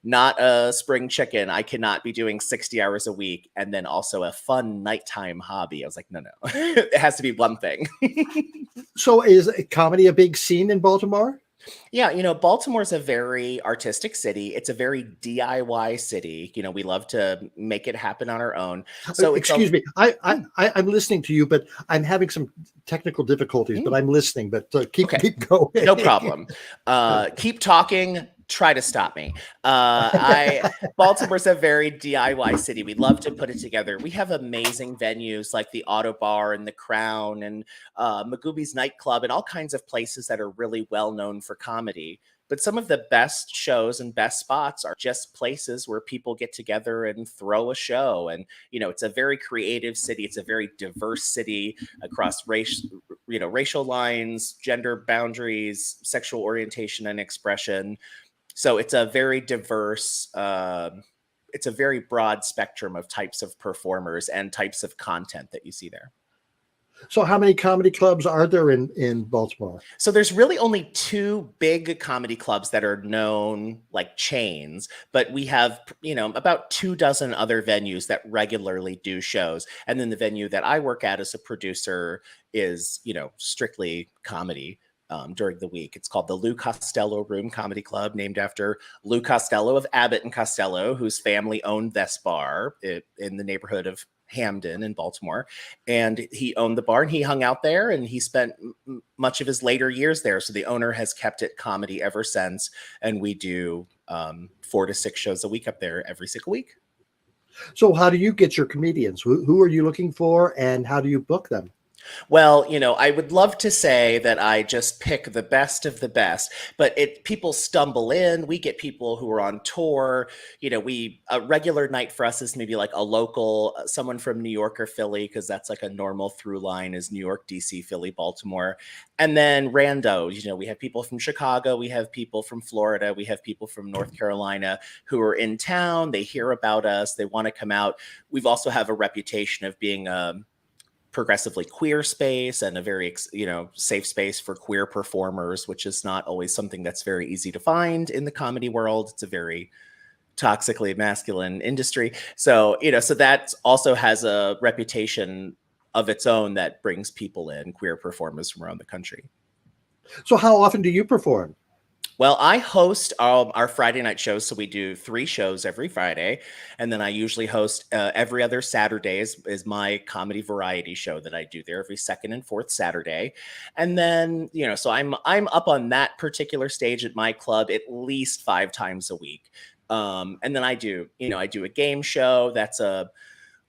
not a spring chicken. I cannot be doing 60 hours a week and then also a fun nighttime hobby. I was like, no, it has to be one thing. So is comedy a big scene in Baltimore? Yeah, Baltimore's a very artistic city. It's a very DIY city. We love to make it happen on our own. So excuse me, I'm listening to you, but I'm having some technical difficulties. But I'm listening. But keep going. No problem. Keep talking. Try to stop me. Baltimore's a very DIY city. We love to put it together. We have amazing venues like the Auto Bar and the Crown and Magooby's nightclub and all kinds of places that are really well known for comedy. But some of the best shows and best spots are just places where people get together and throw a show. And, it's a very creative city. It's a very diverse city across racial lines, gender boundaries, sexual orientation and expression. So it's a very diverse, it's a very broad spectrum of types of performers and types of content that you see there. So how many comedy clubs are there in Baltimore? So there's really only 2 big comedy clubs that are known like chains, but we have, about 24 other venues that regularly do shows. And then the venue that I work at as a producer is, strictly comedy during the week. It's called the Lou Costello Room Comedy Club, named after Lou Costello of Abbott and Costello, whose family owned this bar in the neighborhood of Hamden in Baltimore. And he owned the bar and he hung out there and he spent much of his later years there. So the owner has kept it comedy ever since. And we do 4 to 6 shows a week up there every single week. So how do you get your comedians? Who are you looking for and how do you book them? Well, I would love to say that I just pick the best of the best, but people stumble in. We get people who are on tour. A regular night for us is maybe like a local, someone from New York or Philly, because that's like a normal through line is New York, DC, Philly, Baltimore. And then randos, we have people from Chicago, we have people from Florida, we have people from North Carolina who are in town. They hear about us. They want to come out. We've also have a reputation of being progressively queer space and a very, safe space for queer performers, which is not always something that's very easy to find in the comedy world. It's a very toxically masculine industry. So, so that also has a reputation of its own that brings people in, queer performers from around the country. So how often do you perform? Well, I host our Friday night shows. So we do 3 shows every Friday. And then I usually host every other Saturday is my comedy variety show that I do there every 2nd and 4th Saturday. And then, so I'm up on that particular stage at my club at least 5 times a week. And then I do a game show that's a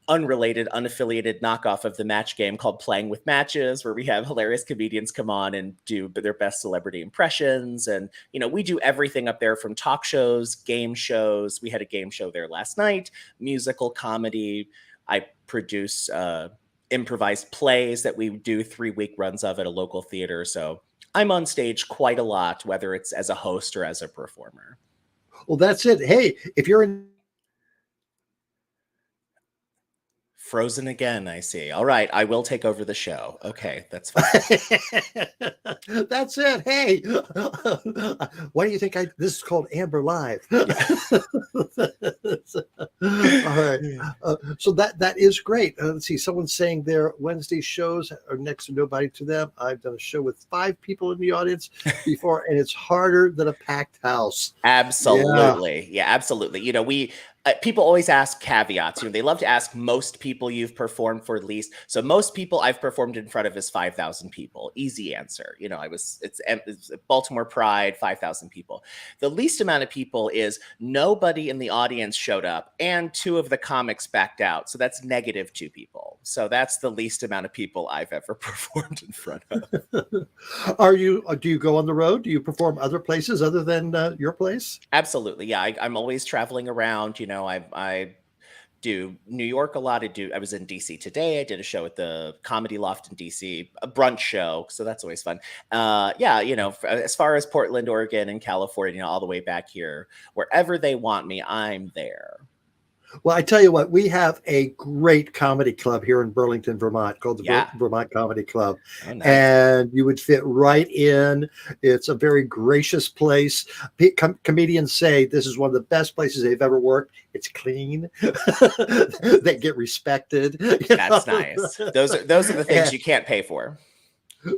unrelated, unaffiliated knockoff of the match game called Playing with Matches, where we have hilarious comedians come on and do their best celebrity impressions. And, we do everything up there from talk shows, game shows. We had a game show there last night, musical comedy. I produce improvised plays that we do 3-week runs of at a local theater. So I'm on stage quite a lot, whether it's as a host or as a performer. Well, that's it. Hey, if you're in Frozen again, I see. All right, I will take over the show. Okay, that's fine. That's it. Hey, why do you think this is called Amber Live? All right. So that is great. Let's see. Someone's saying their Wednesday shows are next to nobody to them. I've done a show with 5 people in the audience before, and it's harder than a packed house. Absolutely. Yeah, absolutely. People always ask caveats. They love to ask most people you've performed for at least. So most people I've performed in front of is 5,000 people. Easy answer. It's Baltimore Pride, 5,000 people. The least amount of people is nobody in the audience showed up and 2 of the comics backed out. So that's -2 people. So that's the least amount of people I've ever performed in front of. Do you go on the road? Do you perform other places other than your place? Absolutely. Yeah. I'm always traveling around. I do New York a lot. I was in DC today. I did a show at the Comedy Loft in DC, a brunch show. So that's always fun. As far as Portland, Oregon, and California, all the way back here, wherever they want me, I'm there. Well, I tell you what, we have a great comedy club here in Burlington, Vermont, called the Vermont Comedy Club. Oh, nice. And you would fit right in. It's a very gracious place. Comedians say this is one of the best places they've ever worked. It's clean. They get respected. That's nice. Those are the things you can't pay for.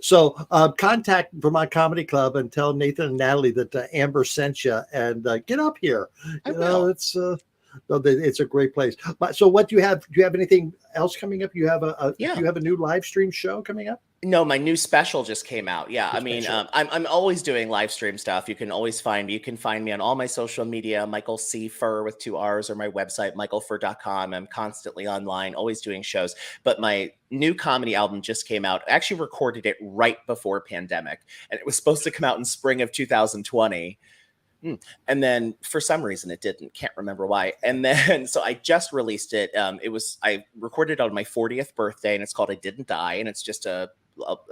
So contact Vermont Comedy Club and tell Nathan and Natalie that Amber sent you and get up here. It's a great place. So what do you have? Do you have anything else coming up? You have do you have a new live stream show coming up? No, my new special just came out. Yeah, I mean, I'm always doing live stream stuff. You can find me on all my social media, Michael C. Furr with 2 R's, or my website, michaelfurr.com. I'm constantly online, always doing shows. But my new comedy album just came out. I actually recorded it right before pandemic, and it was supposed to come out in spring of 2020. And then for some reason it didn't. Can't remember why. And then so I just released it. I recorded it on my 40th birthday, and it's called I Didn't Die, and it's just a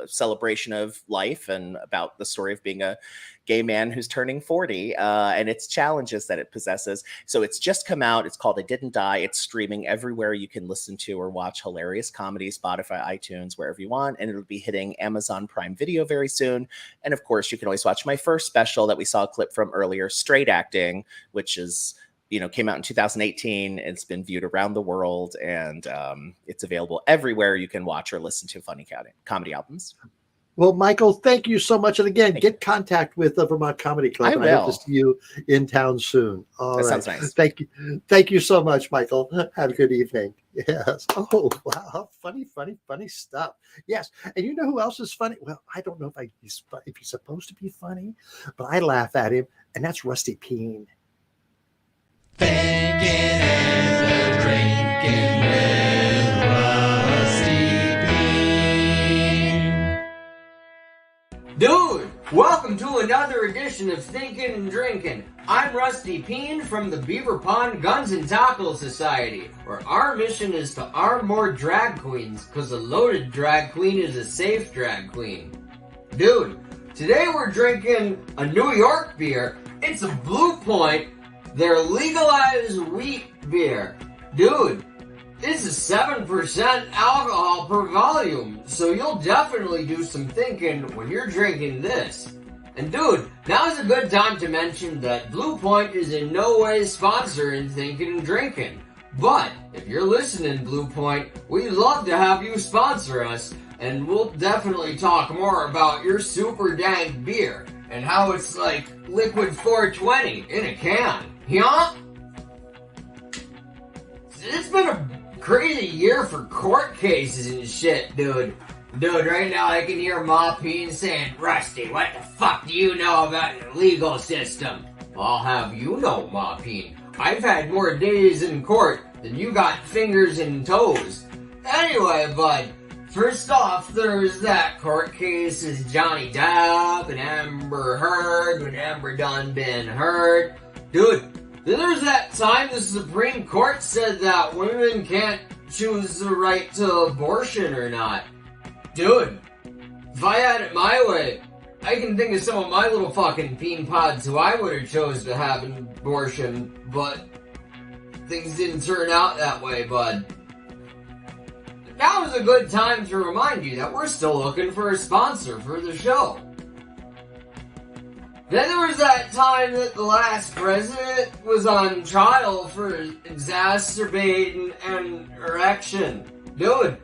celebration of life and about the story of being a gay man who's turning 40 and its challenges that it possesses. So it's just come out. It's called I Didn't Die. It's streaming everywhere you can listen to or watch hilarious comedy, Spotify, iTunes, wherever you want. And it'll be hitting Amazon Prime Video very soon. And of course, you can always watch my first special that we saw a clip from earlier, Straight Acting, which is, came out in 2018. It's been viewed around the world, and it's available everywhere you can watch or listen to funny comedy albums. Well, Michael, thank you so much. And again, get contact with the Vermont Comedy Club. I and will. I hope to see you in town soon. All right. Sounds nice. Thank you so much, Michael. Have a good evening. Yes. Oh, wow. Funny stuff. Yes. And you know who else is funny? Well, I don't know if he's supposed to be funny, but I laugh at him, and that's Rusty Peen. Thinkin and Drinkin with Rusty Peen. Dude, welcome to another edition of Thinkin and Drinkin. I'm Rusty Peen from the Beaver Pond Guns and Tackle Society, where our mission is to arm more drag queens, because a loaded drag queen is a safe drag queen. Dude, today we're drinking a New York beer. It's a Blue Point. Their legalized wheat beer. Dude, this is 7% alcohol per volume, so you'll definitely do some thinking when you're drinking this. And dude, now's a good time to mention that Blue Point is in no way sponsoring Thinkin and Drinkin. But if you're listening, Blue Point, we'd love to have you sponsor us, and we'll definitely talk more about your super dank beer and how it's like liquid 420 in a can. Yeah? It's been a crazy year for court cases and shit, dude. Dude, right now I can hear Ma Peen saying, Rusty, what the fuck do you know about the legal system? I'll have you know, Ma Peen. I've had more days in court than you got fingers and toes. Anyway, bud, first off, there's that court case is Johnny Depp and Amber Heard when Amber done been heard. Dude, then there's that time the Supreme Court said that women can't choose the right to abortion or not. Dude, if I had it my way, I can think of some of my little fucking peen pods who I would have chose to have an abortion, but things didn't turn out that way, bud. Now is a good time to remind you that we're still looking for a sponsor for the show. Then there was that time that the last president was on trial for exacerbating an erection. Dude,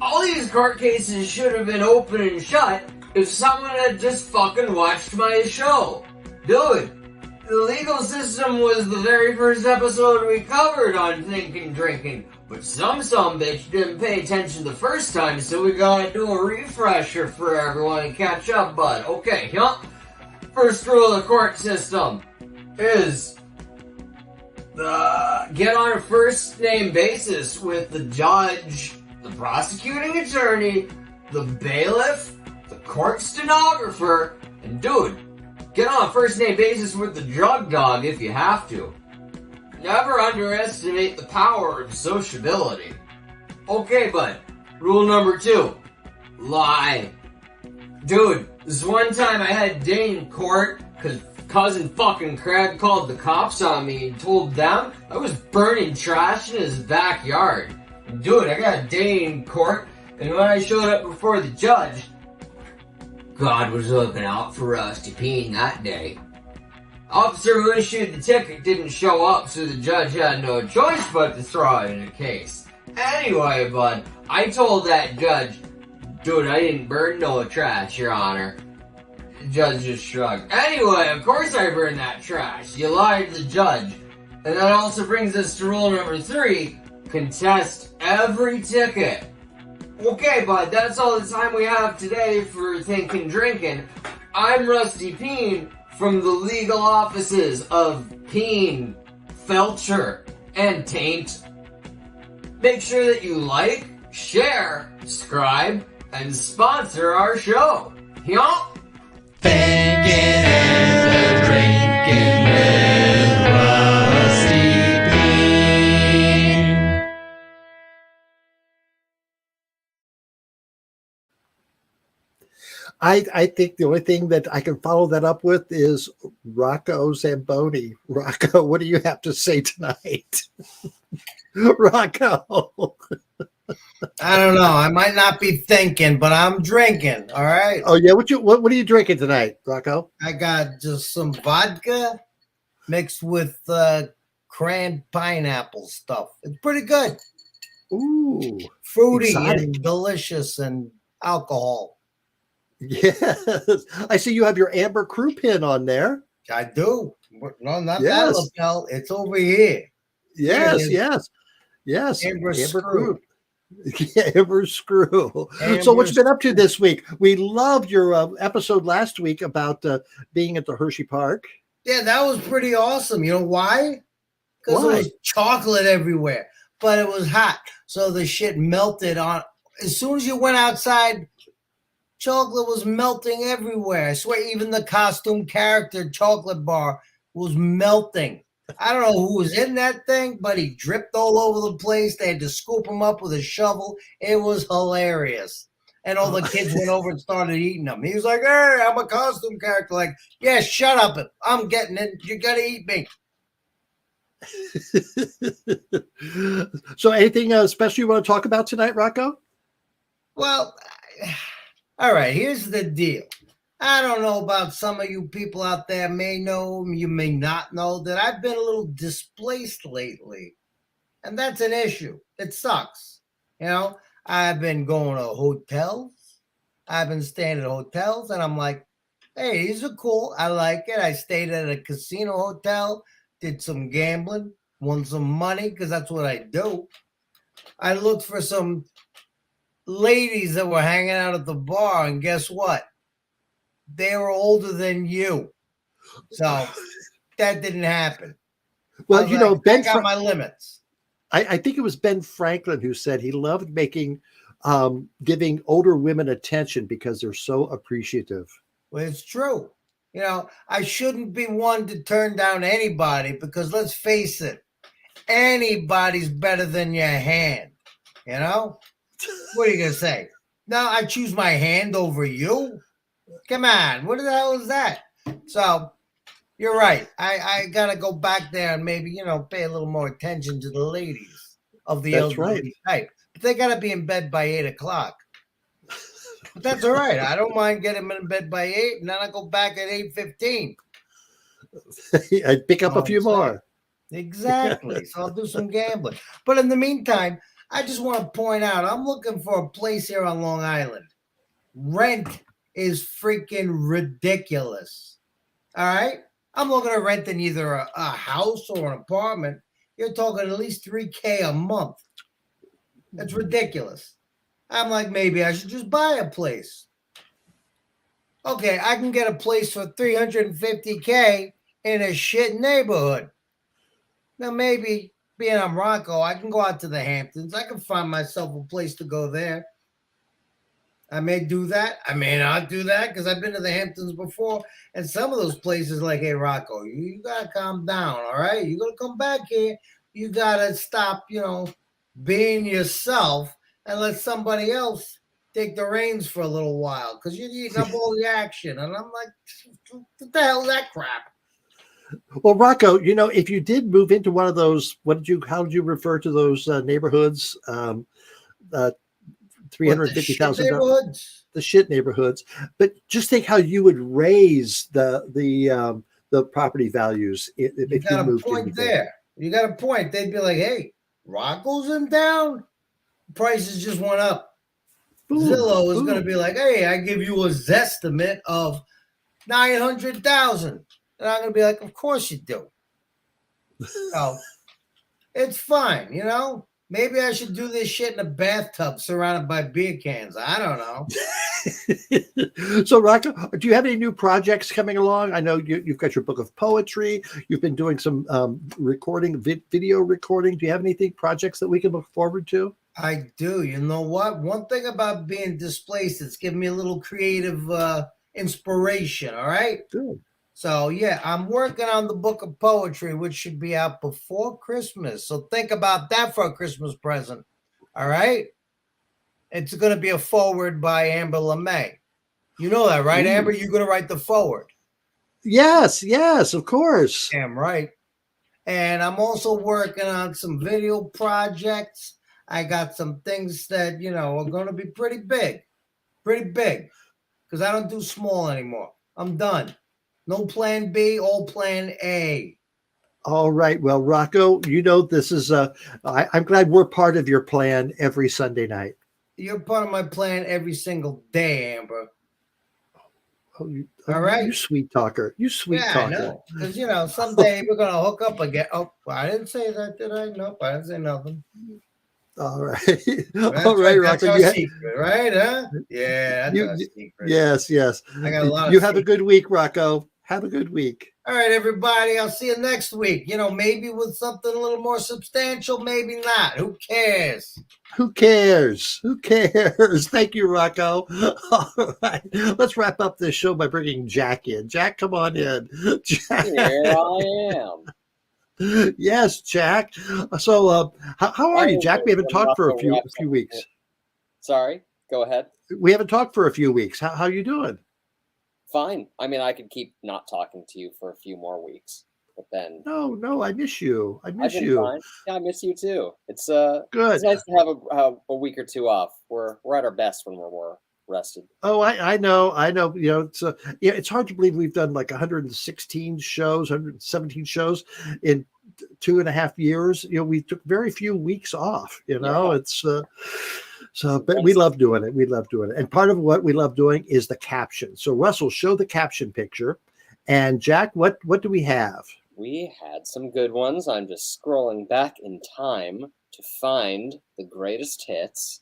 all these court cases should have been open and shut if someone had just fucking watched my show. Dude, the legal system was the very first episode we covered on Thinkin and Drinkin, but some bitch didn't pay attention the first time, so we gotta do a refresher for everyone and catch up, bud. Okay, huh? First rule of the court system is get on a first name basis with the judge, the prosecuting attorney, the bailiff, the court stenographer, and dude, get on a first name basis with the drug dog if you have to. Never underestimate the power of sociability. Okay, bud. Rule number 2. Lie. Dude, this one time I had a day in court because cousin fucking Craig called the cops on me and told them I was burning trash in his backyard. Dude, I got a day in court, and when I showed up before the judge, God was looking out for Rusty Peen that day. Officer who issued the ticket didn't show up, so the judge had no choice but to throw it in a case. Anyway, bud, I told that judge, dude, I didn't burn no trash, Your Honor. The judge just shrugged. Anyway, of course I burned that trash. You lied to the judge. And that also brings us to rule number 3. Contest every ticket. Okay, bud, that's all the time we have today for Thinkin' Drinkin'. I'm Rusty Peen from the legal offices of Peen, Felcher, and Taint. Make sure that you like, share, subscribe, and sponsor our show. Y'all? Thinkin' and Drinkin' with Rusty Peen. I think the only thing that I can follow that up with is Rocco Zamboni. Rocco, what do you have to say tonight? Rocco. I don't know. I might not be thinking, but I'm drinking. All right. Oh yeah, what are you drinking tonight, Rocco? I got just some vodka mixed with canned pineapple stuff. It's pretty good. Ooh, fruity exotic. and delicious and alcohol. Yes, I see you have your Amber Crew pin on there. I do. No, not Yes. that lapel. It's over here. Yes, Here it is. yes. Amber Amber Screw. Crew. Amber Screw. Amber So what you been up to this week? We loved your episode last week about being at the Hershey Park. Yeah, that was pretty awesome. You know why? Because Why? it was chocolate everywhere, but it was hot. So the shit melted on. As soon as you went outside, chocolate was melting everywhere. I swear, even the costume character chocolate bar was melting. I don't know who was in that thing, but he dripped all over the place. They had to scoop him up with a shovel. It was hilarious. And all the kids went over and started eating them. He was like, hey, I'm a costume character. Like, yeah, shut up. I'm getting it. You got to eat me. So anything special you want to talk about tonight, Rocco? Well, all right, here's the deal. I don't know about some of you people out there may know, you may not know that I've been a little displaced lately. And that's an issue. It sucks. You know, I've been going to hotels. I've been staying at hotels and I'm like, hey, these are cool. I like it. I stayed at a casino hotel, did some gambling, won some money because that's what I do. I looked for some ladies that were hanging out at the bar, and guess what? They were older than you. So that didn't happen. Well, you know, I got my limits. I think it was Ben Franklin who said he loved making, giving older women attention because they're so appreciative. Well, it's true. You know, I shouldn't be one to turn down anybody because let's face it, anybody's better than your hand. You know? What are you going to say? No, I choose my hand over you? Come on. What the hell is that? So you're right. I got to go back there and maybe, you know, pay a little more attention to the ladies of the That's elderly type. But they got to be in bed by 8 o'clock. But that's all right. I don't mind getting them in bed by 8, and then I go back at 8:15. I'd pick up a few more. Exactly. So I'll do some gambling. But in the meantime, I just want to point out, I'm looking for a place here on Long Island. Rent is freaking ridiculous. All right? I'm looking at renting either a house or an apartment. You're talking at least $3,000 a month. That's ridiculous. I'm like, maybe I should just buy a place. Okay, I can get a place for $350,000 in a shit neighborhood. Now, maybe being I'm Rocco, I can go out to the Hamptons. I can find myself a place to go there. I may do that. I may not do that because I've been to the Hamptons before. And some of those places like, hey, Rocco, you got to calm down, all right? You're going to come back here. You got to stop, you know, being yourself and let somebody else take the reins for a little while because you're eating up all the action. And I'm like, what the hell is that crap? Well, Rocco, you know, if you did move into one of those, how did you refer to those neighborhoods? 350,000 neighborhoods, the shit neighborhoods. But just think how you would raise the property values if You got a moved point in there. You got a point. They'd be like, hey, Rocco's in town. Prices just went up. Zillow is going to be like, hey, I give you a zestimate of 900,000. And I'm going to be like, of course you do. So it's fine, you know. Maybe I should do this shit in a bathtub surrounded by beer cans. I don't know. So, Rocco, do you have any new projects coming along? I know you've got your book of poetry. You've been doing some recording, video recording. Do you have anything, projects that we can look forward to? I do. You know what? One thing about being displaced, it's given me a little creative inspiration. All right. Good. So, yeah, I'm working on the book of poetry, which should be out before Christmas. So think about that for a Christmas present. All right. It's going to be a foreword by Amber LeMay. You know that, right, Amber? You're going to write the foreword. Yes, of course. Damn right. And I'm also working on some video projects. I got some things that, are going to be pretty big, because I don't do small anymore. I'm done. No plan B, all plan A. All right. Well, Rocco, this is I'm glad we're part of your plan every Sunday night. You're part of my plan every single day, Amber. Oh, all right. You sweet talker. You sweet talker. Because, someday we're going to hook up again. Oh, I didn't say that, did I? Nope, I didn't say nothing. All right. All right, Rocco. That's our secret, right? Huh? Yeah, that's our secret. Yes. I got a lot of You have a good week, Rocco. Have a good week. All right, everybody. I'll see you next week. Maybe with something a little more substantial, maybe not. Who cares? Who cares? Thank you, Rocco. All right. Let's wrap up this show by bringing Jack in. Jack, come on in. Jack. Here I am. Yes, Jack. So, how are you, Jack? We haven't talked for a few weeks. Sorry, go ahead. We haven't talked for a few weeks. How are you doing? Fine. I mean, I could keep not talking to you for a few more weeks, but then. No, I miss you. I've been fine. Yeah, I miss you too. It's good. It's nice to have a week or two off. We're at our best when we're rested. Oh, I know. It's hard to believe we've done like 116 shows, 117 shows in 2.5 years. We took very few weeks off. It's. But we love doing it. And part of what we love doing is the caption. So Russell, show the caption picture. And Jack, what do we have? We had some good ones. I'm just scrolling back in time to find the greatest hits.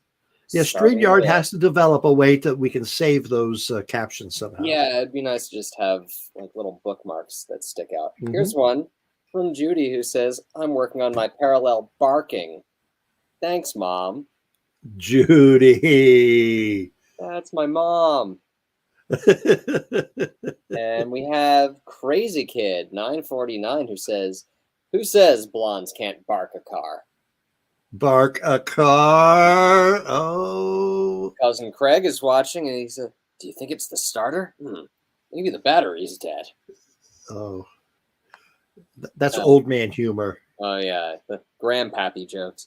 Yeah, StreamYard has to develop a way that we can save those captions somehow. Yeah, it'd be nice to just have like little bookmarks that stick out. Mm-hmm. Here's one from Judy who says, I'm working on my parallel barking. Thanks, Mom. Judy. That's my mom. And we have Crazy Kid 949 who says blondes can't bark a car. Bark a car. Oh. Cousin Craig is watching and he said, do you think it's the starter? Maybe the battery's dead. Oh. That's old man humor. Oh yeah, the grandpappy jokes.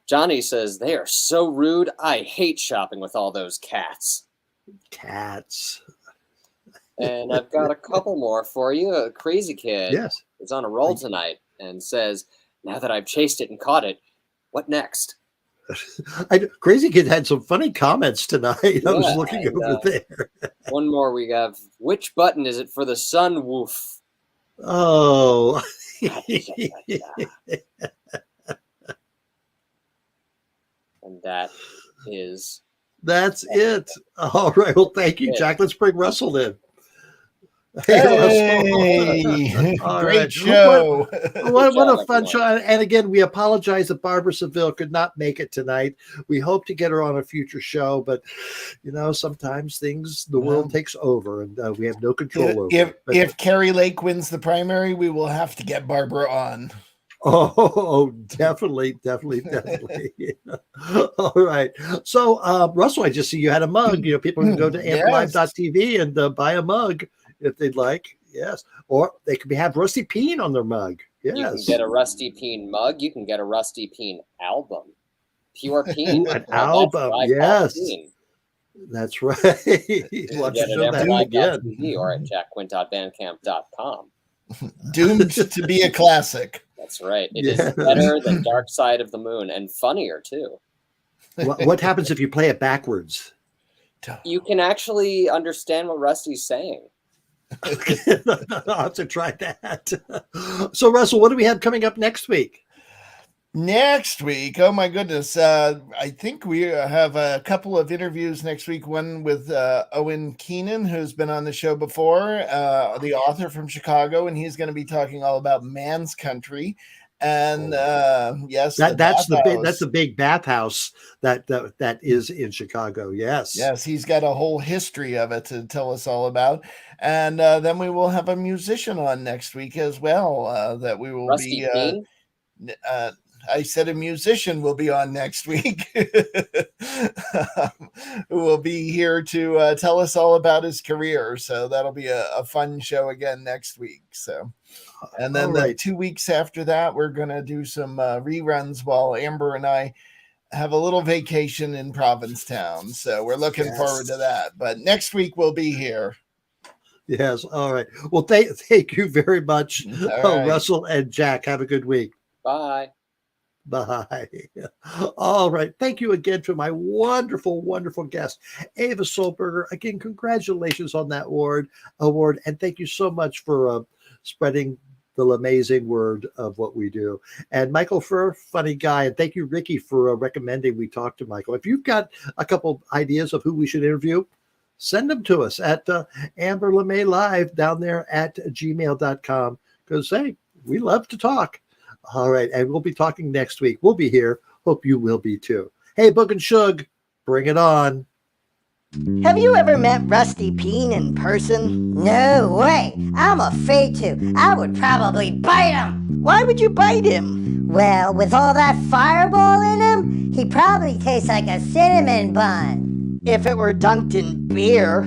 Johnny says, they are so rude. I hate shopping with all those cats. Cats. And I've got a couple more for you. A Crazy Kid is on a roll tonight and says, now that I've chased it and caught it, what next? Crazy Kid had some funny comments tonight. I was looking over there. One more we have. Which button is it for the sun woof? Oh. And that's it. All right. Well, thank you, Jack. Let's bring Russell in. Hey, great show. What a fun show. And again, we apologize that Barbara Seville could not make it tonight. We hope to get her on a future show, but sometimes the world takes over and we have no control over it. If Carrie Lake wins the primary, we will have to get Barbara on. Oh, definitely. All right. So, Russell, I just see you had a mug. People can go to amplive.tv and buy a mug if they'd like. Yes. Or they could have Rusty Peen on their mug. Yes. You can get a Rusty Peen mug. You can get a Rusty Peen album. Pure Peen. An album. Yes. That's right. We'll get it at amplive.tv or at jackquint.bandcamp.com. Doomed to be a classic. That's right. It is better than Dark Side of the Moon and funnier too. What happens if you play it backwards? You can actually understand what Rusty's saying. I'll have to try that. So, Russell, what do we have coming up next week? Next week, oh my goodness, I think we have a couple of interviews next week. One with Owen Keenan, who's been on the show before, the author from Chicago, and he's going to be talking all about Man's Country. And yes, that's the big bathhouse that is in Chicago. Yes, he's got a whole history of it to tell us all about. And then we will have a musician on next week as well. That we will Rusty be. I said a musician will be on next week, who will be here to tell us all about his career. So that'll be a fun show again next week. So, and then the 2 weeks after that, we're going to do some reruns while Amber and I have a little vacation in Provincetown. So we're looking forward to that. But next week we'll be here. Yes. All right. Well, thank you very much, right. Russell and Jack. Have a good week. Bye. Bye. All right. Thank you again to my wonderful, wonderful guest, Eva Sollberger. Again, congratulations on that award. And thank you so much for spreading the amazing word of what we do. And Michael Furr, funny guy. And thank you, Ricky, for recommending we talk to Michael. If you've got a couple ideas of who we should interview, send them to us at Amber LeMay Live down there at gmail.com. Because, hey, we love to talk. All right, and we'll be talking next week. We'll be here. Hope you will be too. Hey, Book and Shug, bring it on. Have you ever met Rusty Peen in person? No way. I'm afraid to. I would probably bite him. Why would you bite him? Well, with all that fireball in him, he probably tastes like a cinnamon bun. If it were dunked in beer.